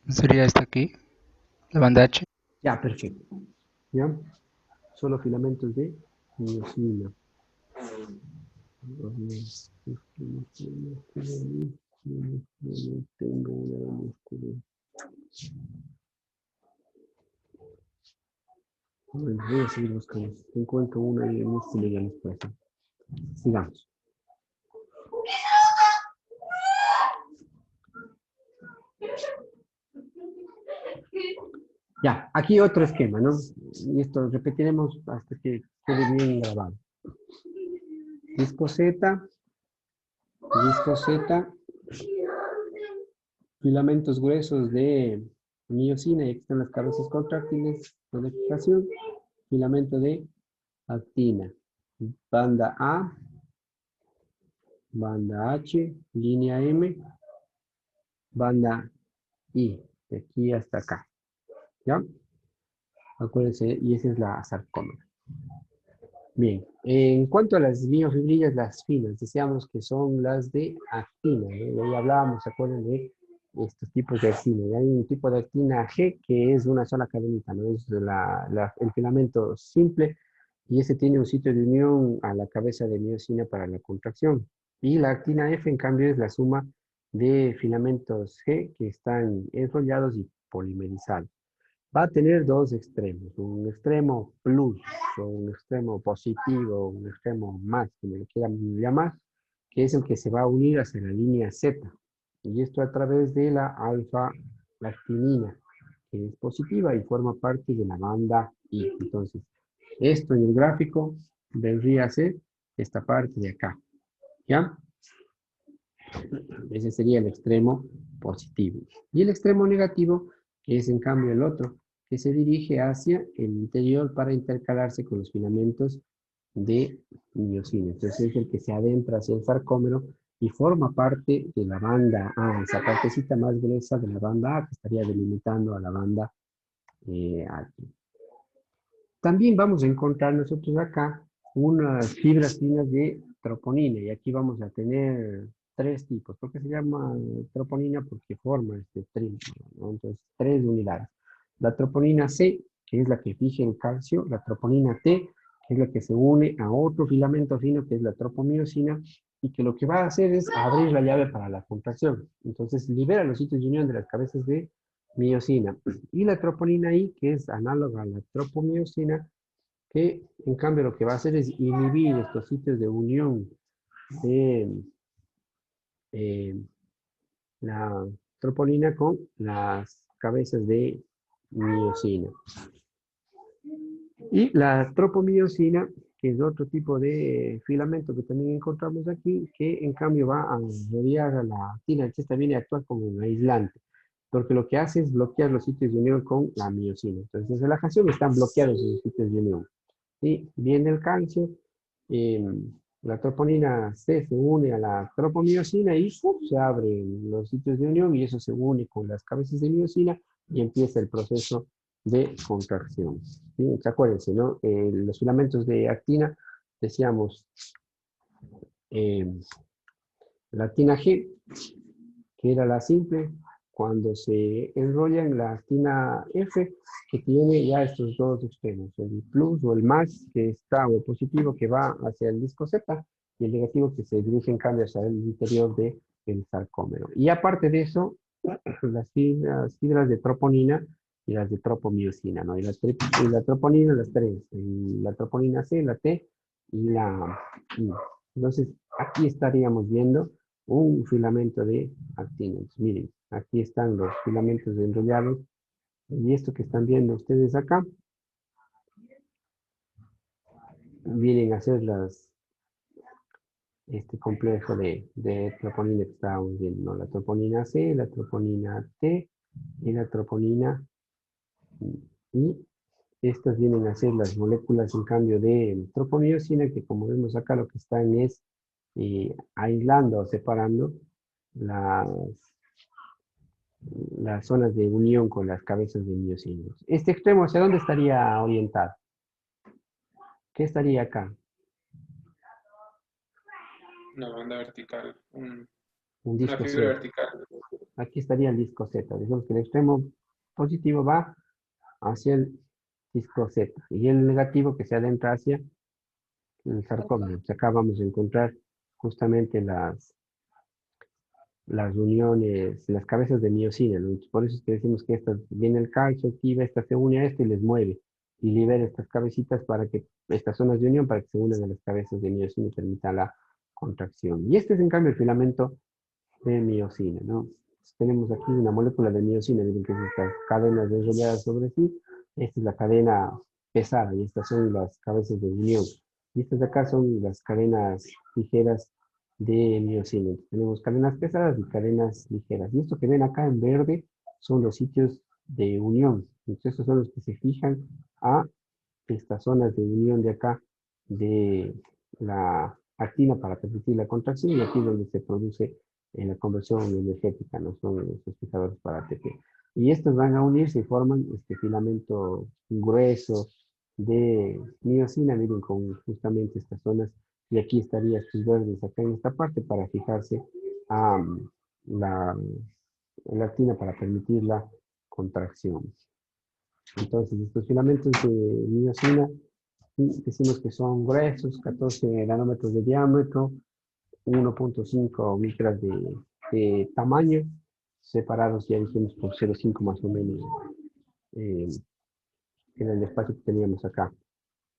Sería esta aquí, la banda H. Ya, perfecto. ¿Ya? Solo filamentos de miosina. Tengo una músculo. Bueno, voy a seguir buscando. Encuentro una de músculo y ya les puedo. Sigamos. Ya, aquí otro esquema, ¿no? Y esto repetiremos hasta que quede bien grabado. Disco Z, filamentos gruesos de miosina, y aquí están las cabezas contráctiles, codificación, filamento de actina, banda A, banda H, línea M, banda I, de aquí hasta acá, ¿ya? Acuérdense, y esa es la sarcómera. Bien, en cuanto a las miofibrillas, las finas, decíamos que son las de actina, ¿no? Y ahí hablábamos, ¿se acuerdan de estos tipos de actina? Y hay un tipo de actina G que es una sola cadenita, ¿no? Es el filamento simple y ese tiene un sitio de unión a la cabeza de miosina para la contracción. Y la actina F, en cambio, es la suma de filamentos G que están enrollados y polimerizados. Va a tener dos extremos, un extremo plus o un extremo positivo, un extremo más, como le quieran llamar, que es el que se va a unir hacia la línea Z. Y esto a través de la alfa-lactinina, que es positiva y forma parte de la banda I. Entonces, esto en el gráfico vendría a ser esta parte de acá. ¿Ya? Ese sería el extremo positivo. Y el extremo negativo, que es en cambio el otro, que se dirige hacia el interior para intercalarse con los filamentos de miosina. Entonces es el que se adentra hacia el sarcómero y forma parte de la banda A, esa partecita más gruesa de la banda A que estaría delimitando a la banda A. También vamos a encontrar nosotros acá unas fibras finas de troponina y aquí vamos a tener tres tipos. ¿Por qué se llama troponina? Porque forma este trígono, ¿no? Entonces, tres unidades. La troponina C, que es la que fija el calcio, la troponina T, que es la que se une a otro filamento fino, que es la tropomiosina, y que lo que va a hacer es abrir la llave para la contracción. Entonces, libera los sitios de unión de las cabezas de miosina. Y la troponina I, que es análoga a la tropomiosina, que en cambio lo que va a hacer es inhibir estos sitios de unión de la troponina con las cabezas de miosina. Y la tropomiosina, que es otro tipo de filamento que también encontramos aquí, que en cambio va a rodear a la actina. Esta viene a actuar como un aislante, porque lo que hace es bloquear los sitios de unión con la miosina. Entonces, en relajación están bloqueados los sitios de unión. Y viene el calcio, la troponina C se une a la tropomiosina y se abren los sitios de unión y eso se une con las cabezas de miosina y empieza el proceso de contracción. ¿Sí? Acuérdense, ¿no? Los filamentos de actina, decíamos, la actina G, que era la simple, cuando se enrolla en la actina F, que tiene ya estos dos extremos, el plus o el más que está, o el positivo que va hacia el disco Z, y el negativo que se dirige en cambio hacia el interior del sarcómero. Y aparte de eso, las fibras de troponina y las de tropomiosina, ¿no? Y la troponina, las tres, la troponina C, la T y la I. Entonces, aquí estaríamos viendo un filamento de actina. Entonces, miren, aquí están los filamentos enrollados y esto que están viendo ustedes acá vienen a ser este complejo de troponina que estábamos viendo, ¿no? La troponina C, la troponina T y la troponina I. Y estas vienen a ser las moléculas en cambio de tropomiosina, que como vemos acá lo que están es aislando o separando las zonas de unión con las cabezas de miosina. Este extremo, ¿hacia dónde estaría orientado? ¿Qué estaría acá? Una banda vertical. Un Una disco fibra Z. vertical. Aquí estaría el disco Z. Decimos que el extremo positivo va hacia el disco Z y el negativo que se adentra hacia el sarcómero. Acá vamos a encontrar justamente las uniones, las cabezas de miosina, ¿no? Por eso es que decimos que viene el calcio, activa, esta se une a esta y les mueve y libera estas cabecitas para que, estas zonas de unión para que se unan a las cabezas de miosina y permita la contracción. Y este es en cambio el filamento de miosina, ¿no? Entonces, tenemos aquí una molécula de miosina, miren que es estas cadenas enrolladas sobre sí, esta es la cadena pesada y estas son las cabezas de unión. Y estas de acá son las cadenas ligeras de miosina. Entonces, tenemos cadenas pesadas y cadenas ligeras. Y esto que ven acá en verde son los sitios de unión. Entonces, estos son los que se fijan a estas zonas de unión de acá de la actina para permitir la contracción y aquí es donde se produce la conversión energética, no son los fijadores para ATP. Y estos van a unirse y forman este filamento grueso de miosina, miren, con justamente estas zonas, y aquí estaría estos verdes acá en esta parte para fijarse a la actina para permitir la contracción. Entonces, estos filamentos de miosina decimos que son gruesos, 14 nanómetros de diámetro, 1.5 micras de tamaño, separados ya dijimos por 0.5 más o menos en el espacio que teníamos acá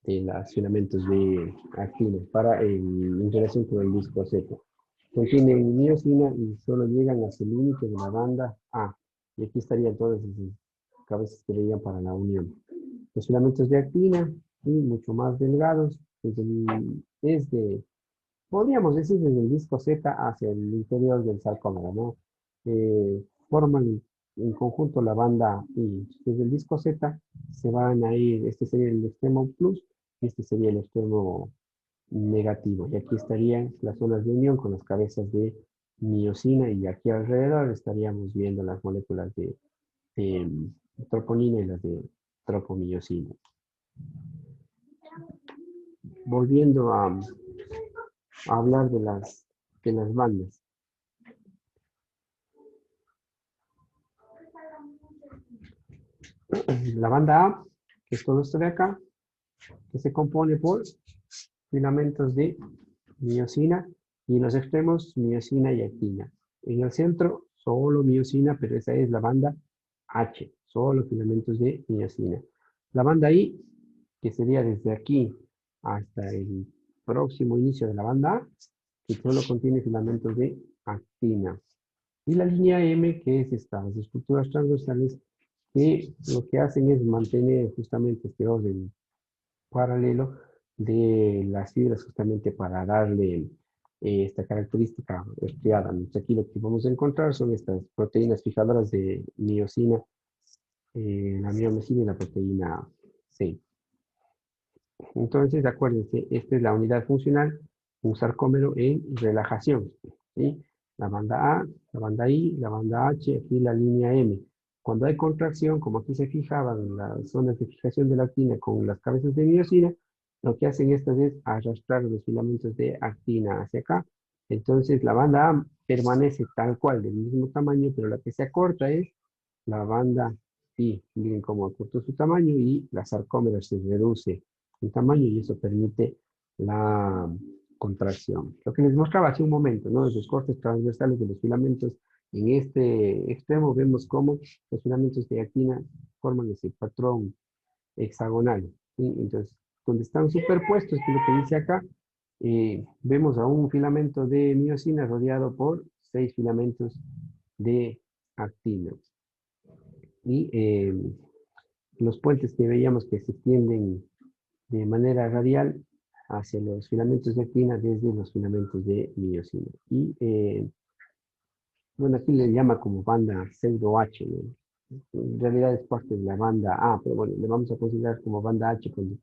de los filamentos de actina en relación con el disco Z. Contienen miosina y solo llegan hasta el límite de la banda A. Y aquí estarían todas esas cabezas que veían para la unión. Los filamentos de actina, y mucho más delgados, podríamos decir desde el disco Z hacia el interior del sarcómero, ¿no? Forman en conjunto la banda I. Desde el disco Z se van a ir, este sería el extremo plus, y este sería el extremo negativo. Y aquí estarían las zonas de unión con las cabezas de miosina y aquí alrededor estaríamos viendo las moléculas de troponina y las de tropomiosina. Volviendo a hablar de las bandas. La banda A, que es todo esto de acá, que se compone por filamentos de miosina y en los extremos miosina y actina. En el centro solo miosina, pero esa es la banda H, solo filamentos de miosina. La banda I, que sería desde aquí hasta el próximo inicio de la banda A, que solo contiene filamentos de actina. Y la línea M, que es estas estructuras transversales, que lo que hacen es mantener justamente este orden paralelo de las fibras justamente para darle esta característica estriada. Entonces aquí lo que vamos a encontrar son estas proteínas fijadoras de miosina, la miomesina y la proteína C. Entonces, acuérdense, esta es la unidad funcional, un sarcómero en relajación. ¿Sí? La banda A, la banda I, la banda H, aquí la línea M. Cuando hay contracción, como aquí se fijaban las zonas de fijación de la actina con las cabezas de miosina, lo que hacen estas es arrastrar los filamentos de actina hacia acá. Entonces, la banda A permanece tal cual, del mismo tamaño, pero la que se acorta es la banda I. Miren cómo acortó su tamaño y la sarcómera se reduce en tamaño y eso permite la contracción. Lo que les mostraba hace un momento, ¿no? Los cortes transversales de los filamentos. En este extremo vemos cómo los filamentos de actina forman ese patrón hexagonal. ¿Sí? Entonces, donde están superpuestos, que es lo que dice acá, vemos a un filamento de miosina rodeado por 6 filamentos de actina. Y los puentes que veíamos que se extienden de manera radial hacia los filamentos de actina desde los filamentos de miosina. Y bueno, aquí le llama como banda pseudo H, ¿no? En realidad es parte de la banda A, pero bueno, le vamos a considerar como banda H cuando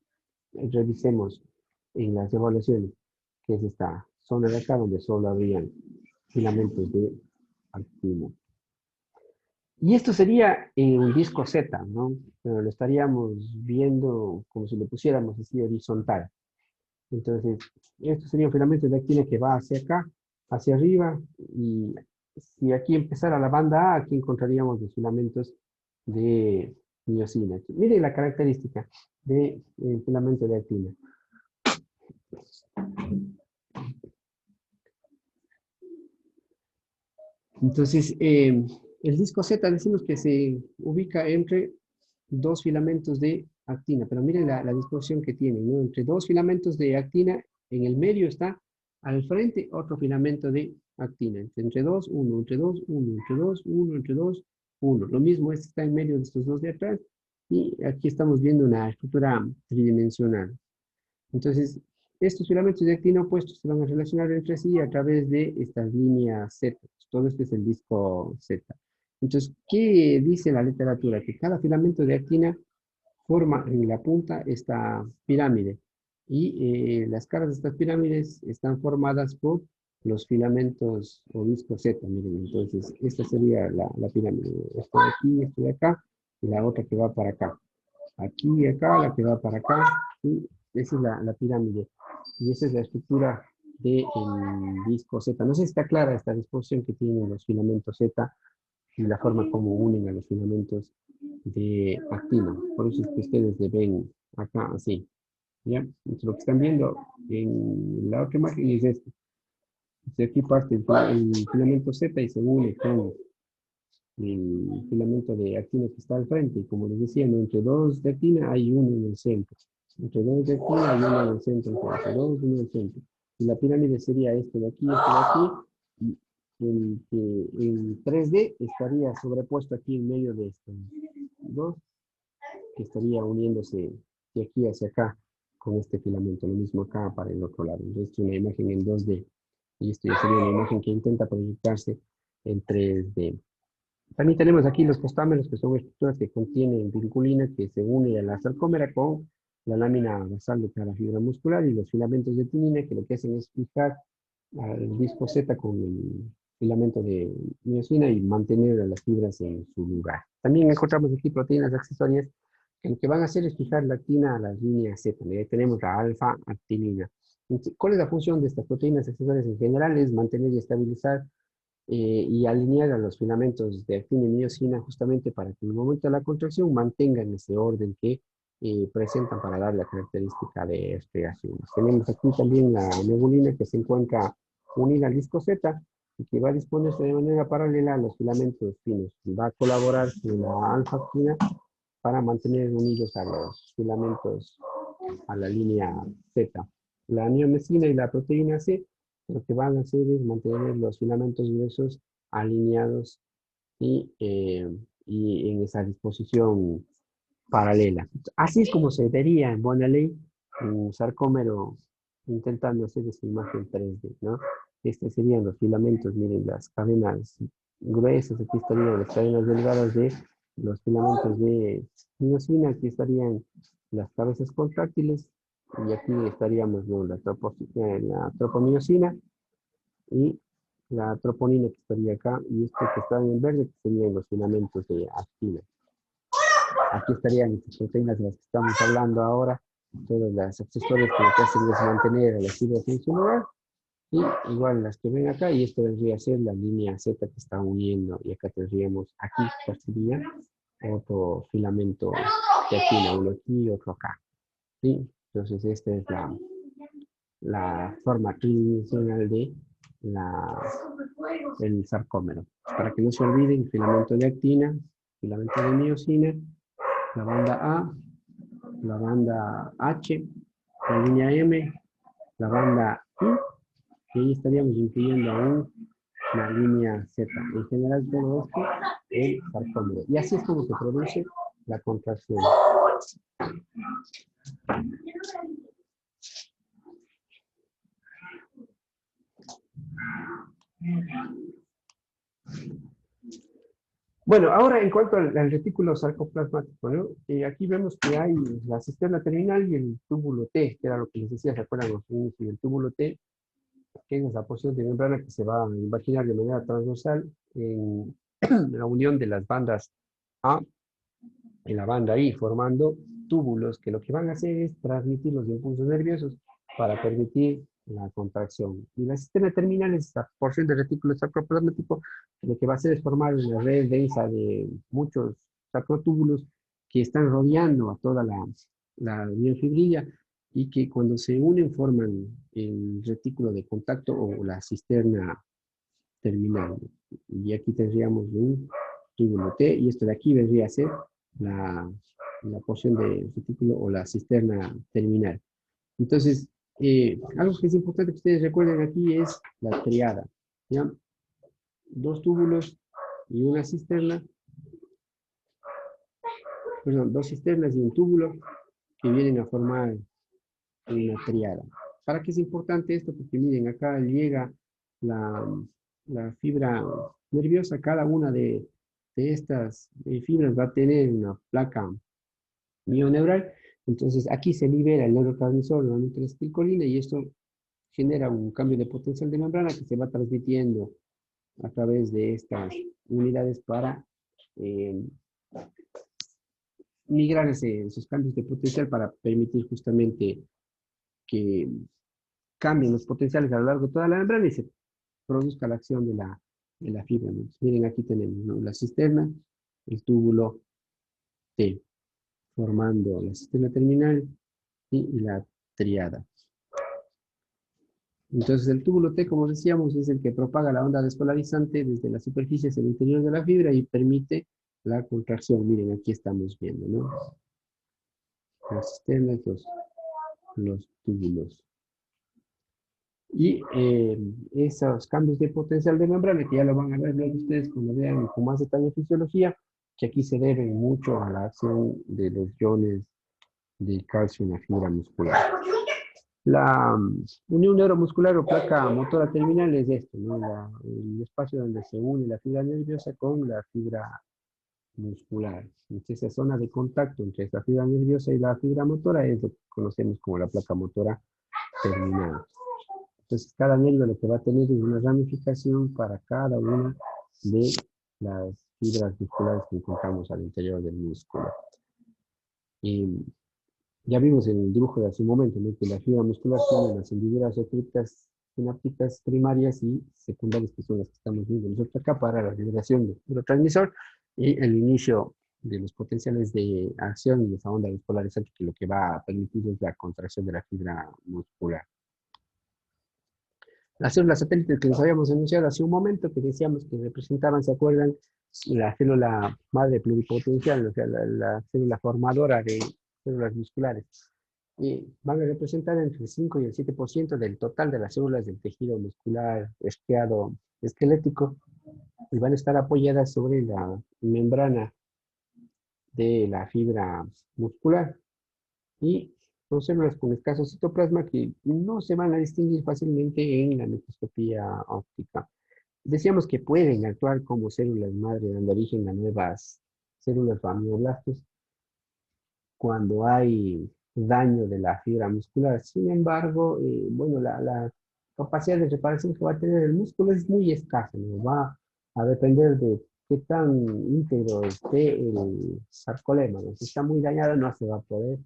revisemos en las evaluaciones, que es esta zona de acá donde solo habrían filamentos de actina. Y esto sería un disco Z, ¿no? Pero lo estaríamos viendo como si lo pusiéramos así horizontal. Entonces, esto sería un filamento de actina que va hacia acá, hacia arriba, y si aquí empezara la banda A, aquí encontraríamos los filamentos de miosina. Miren la característica del filamento de actina. Entonces, el disco Z decimos que se ubica entre dos filamentos de actina, pero miren la disposición que tiene, ¿no? Entre dos filamentos de actina, en el medio está al frente otro filamento de actina. Entre dos, uno, entre dos, uno, entre dos, uno, entre dos, uno. Lo mismo, este está en medio de estos dos de atrás, y aquí estamos viendo una estructura tridimensional. Entonces, estos filamentos de actina opuestos se van a relacionar entre sí a través de estas líneas Z. Todo esto es el disco Z. Entonces, ¿qué dice la literatura? Que cada filamento de actina forma en la punta esta pirámide. Y las caras de estas pirámides están formadas por los filamentos o disco Z. Miren, entonces, esta sería la pirámide. Esto de aquí, esto de acá, y la otra que va para acá. Aquí y acá, la que va para acá, y esa es la pirámide. Y esa es la estructura del disco Z. No sé si está clara esta disposición que tienen los filamentos Z y la forma como unen a los filamentos de actina. Por eso es que ustedes le ven acá así. ¿Ya? Entonces, lo que están viendo en la otra imagen es esto. De aquí parte el filamento Z y se une con el filamento de actina que está al frente. Y como les decía, ¿no? Entre dos de actina hay uno en el centro. Entre dos de actina hay uno en el centro. Entre dos, uno en el centro. Y la pirámide sería este de aquí, y el 3D estaría sobrepuesto aquí en medio de estos dos, que estaría uniéndose de aquí hacia acá con este filamento. Lo mismo acá para el otro lado. Entonces, una imagen en 2D. Y esto ya sería una imagen que intenta proyectarse en 3D. También tenemos aquí los postámeros, que son estructuras que contienen vinculina que se une a la sarcómera con la lámina basal de cada fibra muscular, y los filamentos de tinina que lo que hacen es fijar al disco Z con el filamento de miosina y mantener a las fibras en su lugar. También encontramos aquí proteínas accesorias que lo que van a hacer es fijar la actina a las líneas Z. Ahí tenemos la alfa-actinina. ¿Cuál es la función de estas proteínas accesorias en general? Es mantener y estabilizar y alinear a los filamentos de actina y miosina justamente para que en el momento de la contracción mantengan ese orden que presentan para dar la característica de estriaciones. Tenemos aquí también la neurulina que se encuentra unida al disco Z y que va a disponerse de manera paralela a los filamentos finos. Va a colaborar con la alfa-actina para mantener unidos a los filamentos a la línea Z. La miomesina y la proteína C lo que van a hacer es mantener los filamentos gruesos alineados y en esa disposición paralela. Así es como se vería en buena ley un sarcómero intentando hacer esa imagen 3D, ¿no? Estos serían los filamentos, miren, las cadenas gruesas, aquí estarían las cadenas delgadas de los filamentos de miosina, aquí estarían las cabezas contráctiles, y aquí estaríamos, ¿no?, la tropamiosina y la troponina que estaría acá, y esto que está en el verde que serían los filamentos de actina. Aquí estarían estas proteínas de las que estamos hablando ahora, todas las accesorias que lo que hacen es mantener a la fibra en su lugar, y igual las que ven acá, y esto vendría a ser la línea Z que está uniendo, y acá tendríamos aquí, sería otro filamento de actina, uno aquí y otro acá. ¿Sí? Entonces esta es la forma tridimensional de el sarcómero. Para que no se olviden, filamento de actina, filamento de miosina, la banda A, la banda H, la línea M, la banda I, y ahí estaríamos incluyendo aún la línea Z. En general todo esto es sarcómero. Y así es como se produce la contracción. Bueno, ahora en cuanto al retículo sarcoplasmático, ¿no? Aquí vemos que hay la cisterna terminal y el túbulo T, que era lo que les decía, ¿se acuerdan los inicio del túbulo T? Que es la porción de membrana que se va a imaginar de manera transversal en la unión de las bandas A y la banda I, formando túbulos que lo que van a hacer es transmitir los impulsos nerviosos para permitir la contracción. Y la cisterna terminal es esta porción del retículo sarcoplasmático que lo que va a hacer es formar una red densa de muchos sacrotúbulos que están rodeando a toda la miofibrilla y que cuando se unen forman el retículo de contacto o la cisterna terminal. Y aquí tendríamos un túbulo T, y esto de aquí vendría a ser la porción del retículo o la cisterna terminal. Entonces, algo que es importante que ustedes recuerden aquí es la triada, ¿ya? Dos túbulos y una cisterna, perdón, dos cisternas y un túbulo que vienen a formar una triada. ¿Para qué es importante esto? Porque miren, acá llega la fibra nerviosa, cada una de estas fibras va a tener una placa mioneural. Entonces aquí se libera el neurotransmisor, la acetilcolina, y esto genera un cambio de potencial de membrana que se va transmitiendo a través de estas unidades para migrar esos cambios de potencial para permitir justamente que cambien los potenciales a lo largo de toda la membrana y se produzca la acción de la fibra, ¿no? Miren, aquí tenemos, ¿no?, la cisterna, el túbulo T, formando la cisterna terminal y la triada. Entonces el túbulo T, como decíamos, es el que propaga la onda despolarizante desde la superficie hacia el interior de la fibra y permite la contracción. Miren, aquí estamos viendo, ¿no?, las cisternas, los túbulos. Y esos cambios de potencial de membrana, que ya lo van a ver luego ustedes cuando vean con más detalle de fisiología, que aquí se deben mucho a la acción de los iones de calcio en la fibra muscular. La unión neuromuscular o placa motora terminal es esto, ¿no?, el espacio donde se une la fibra nerviosa con la fibra muscular. Entonces, esa zona de contacto entre la fibra nerviosa y la fibra motora es lo que conocemos como la placa motora terminal. Entonces, cada nervio lo que va a tener es una ramificación para cada una de las fibras musculares que encontramos al interior del músculo. Y ya vimos en el dibujo de hace un momento, ¿no?, que la fibra muscular tiene las hendiduras o criptas sinápticas primarias y secundarias, que son las que estamos viendo nosotros acá para la liberación del neurotransmisor y el inicio de los potenciales de acción y esa onda despolarizante, que lo que va a permitir es la contracción de la fibra muscular. Las células satélites que nos habíamos anunciado hace un momento, que decíamos que representaban, ¿se acuerdan?, la célula madre pluripotencial, o sea, la célula formadora de células musculares. Y van a representar entre el 5 y el 7% del total de las células del tejido muscular estriado esquelético. y van a estar apoyadas sobre la membrana de la fibra muscular. Y son células con escaso citoplasma que no se van a distinguir fácilmente en la microscopía óptica. Decíamos que pueden actuar como células madre dando origen a nuevas células o amioblastos cuando hay daño de la fibra muscular. Sin embargo, bueno, la capacidad de reparación que va a tener el músculo es muy escasa, ¿no? Va a depender de qué tan íntegro esté el sarcolema, ¿no? Si está muy dañado no se va a poder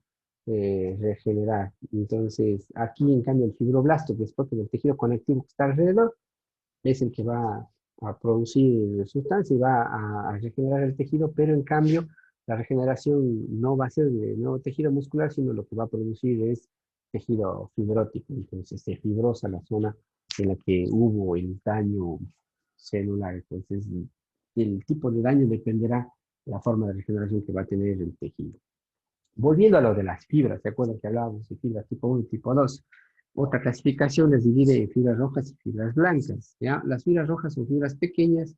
regenerar. Entonces, aquí en cambio el fibroblasto, que es parte del tejido conectivo que está alrededor, es el que va a producir sustancia y va a regenerar el tejido, pero en cambio la regeneración no va a ser de nuevo tejido muscular, sino lo que va a producir es tejido fibrótico. Entonces se fibrosa la zona en la que hubo el daño celular. Entonces el tipo de daño dependerá de la forma de regeneración que va a tener el tejido. Volviendo a lo de las fibras, ¿se acuerdan que hablábamos de fibras tipo 1 y tipo 2? Otra clasificación las divide en fibras rojas y fibras blancas, ¿ya? Las fibras rojas son fibras pequeñas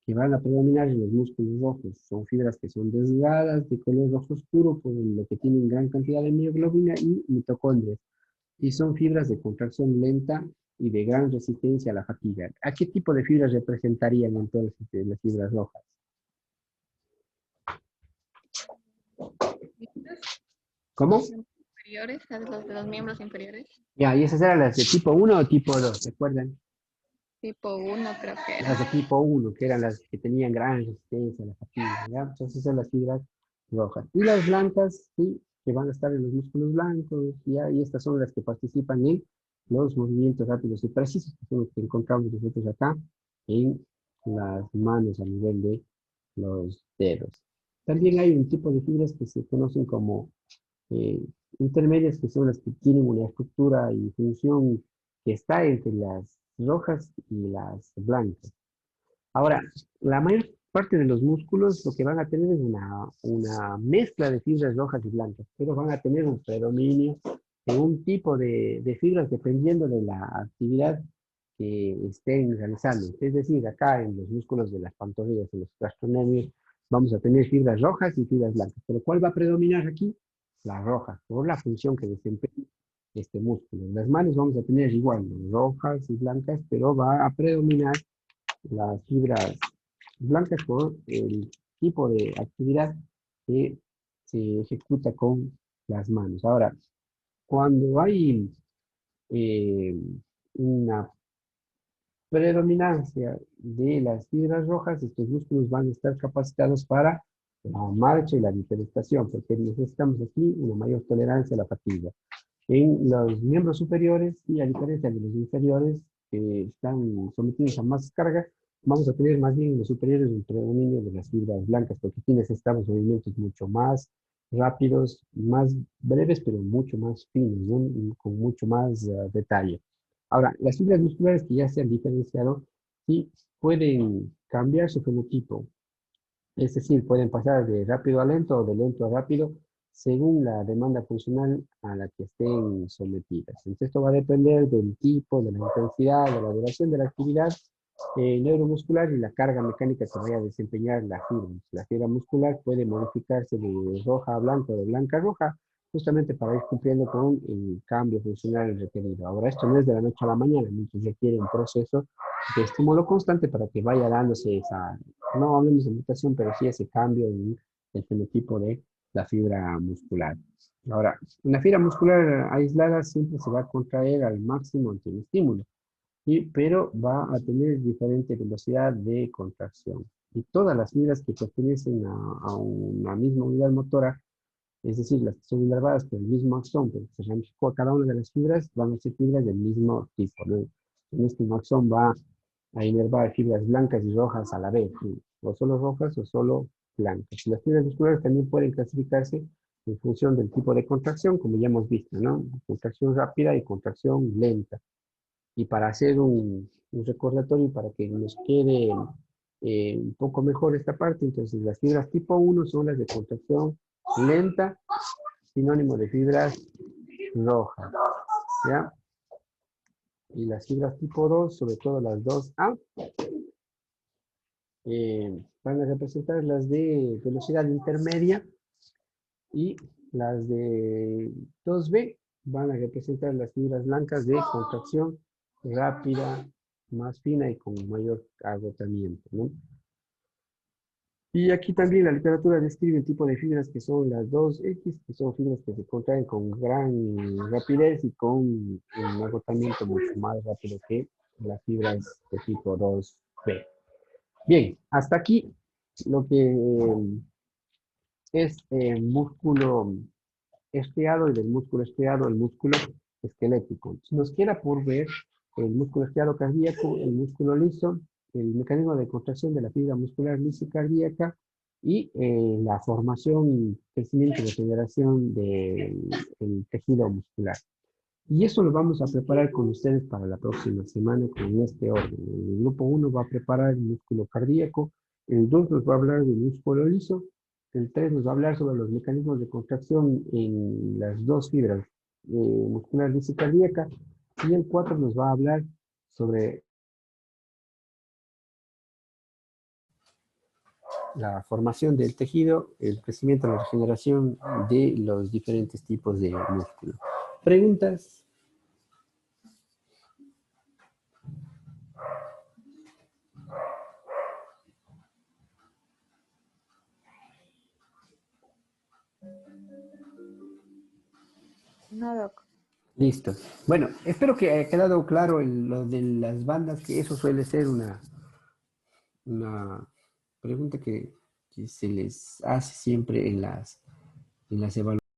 que van a predominar en los músculos rojos. Son fibras que son delgadas, de color rojo oscuro, por lo que tienen gran cantidad de mioglobina y mitocondrias. Y son fibras de contracción lenta y de gran resistencia a la fatiga. ¿A qué tipo de fibras representarían entonces las fibras rojas? ¿Cómo? Inferiores, los de los miembros inferiores. Ya, y esas eran las de tipo 1 o tipo 2, ¿se acuerdan? Tipo 1 creo que era. Las de tipo 1, que eran las que tenían gran resistencia a la fatiga, ¿ya? Entonces son las fibras rojas. Y las blancas, sí, que van a estar en los músculos blancos, ¿ya? Y estas son las que participan en los movimientos rápidos y precisos, que son los que encontramos nosotros acá en las manos a nivel de los dedos. También hay un tipo de fibras que se conocen como intermedias, que son las que tienen una estructura y función que está entre las rojas y las blancas. Ahora, la mayor parte de los músculos lo que van a tener es una mezcla de fibras rojas y blancas, pero van a tener un predominio de un tipo de fibras dependiendo de la actividad que estén realizando. Es decir, acá en los músculos de las pantorrillas, en los gastrocnemios, vamos a tener fibras rojas y fibras blancas. Pero ¿cuál va a predominar aquí? La roja, por la función que desempeña este músculo. En las manos vamos a tener igual, rojas y blancas, pero va a predominar las fibras blancas por el tipo de actividad que se ejecuta con las manos. Ahora, cuando hay una predominancia de las fibras rojas, estos músculos van a estar capacitados para la marcha y la diferenciación, porque necesitamos aquí una mayor tolerancia a la fatiga. En los miembros superiores, y a diferencia de los inferiores, que están sometidos a más carga, vamos a tener más bien en los superiores un predominio de las fibras blancas, porque aquí necesitamos movimientos mucho más rápidos, más breves, pero mucho más finos, ¿no? Y con mucho más detalle. Ahora, las fibras musculares que ya se han diferenciado, sí pueden cambiar su fenotipo, es decir, pueden pasar de rápido a lento o de lento a rápido según la demanda funcional a la que estén sometidas. Entonces, esto va a depender del tipo, de la intensidad, de la duración de la actividad neuromuscular y la carga mecánica que vaya a desempeñar la fibra. La fibra muscular puede modificarse de roja a blanca o de blanca a roja, justamente para ir cumpliendo con el cambio funcional requerido. Ahora, esto no es de la noche a la mañana, entonces requiere un proceso de estímulo constante para que vaya dándose esa, no hablemos de mutación, pero sí ese cambio en el fenotipo de la fibra muscular. Ahora, una fibra muscular aislada siempre se va a contraer al máximo ante un estímulo, pero va a tener diferente velocidad de contracción. Y todas las fibras que pertenecen a una misma unidad motora, es decir, las que son inervadas por el mismo axón, pero que se ramificó a cada una de las fibras, van a ser fibras del mismo tipo, ¿no? En este axón va a inervar fibras blancas y rojas a la vez, ¿sí? O solo rojas o solo blancas. Las fibras musculares también pueden clasificarse en función del tipo de contracción, como ya hemos visto, ¿no? Contracción rápida y contracción lenta. Y para hacer un recordatorio, para que nos quede un poco mejor esta parte, entonces las fibras tipo 1 son las de contracción lenta, sinónimo de fibras rojas, ¿ya? Y las fibras tipo 2, sobre todo las 2A, van a representar las de velocidad intermedia y las de 2B van a representar las fibras blancas de contracción rápida, más fina y con mayor agotamiento, ¿no? Y aquí también la literatura describe el tipo de fibras que son las 2X, que son fibras que se contraen con gran rapidez y con un agotamiento mucho más rápido que las fibras de tipo 2B. Bien, hasta aquí lo que es músculo estriado y del músculo estriado el músculo esquelético. Si nos queda por ver el músculo estriado cardíaco, el músculo liso, el mecanismo de contracción de la fibra muscular lisa cardíaca y la formación, crecimiento y regeneración del tejido muscular. Y eso lo vamos a preparar con ustedes para la próxima semana con este orden. El grupo 1 va a preparar el músculo cardíaco, el 2 nos va a hablar del músculo liso, el 3 nos va a hablar sobre los mecanismos de contracción en las dos fibras muscular lisa y cardíaca, y el 4 nos va a hablar sobre la formación del tejido, el crecimiento y la regeneración de los diferentes tipos de músculo. ¿Preguntas? No, Doc. Listo. Bueno, espero que haya quedado claro lo de las bandas, que eso suele ser una pregunta que se les hace siempre en las evaluaciones.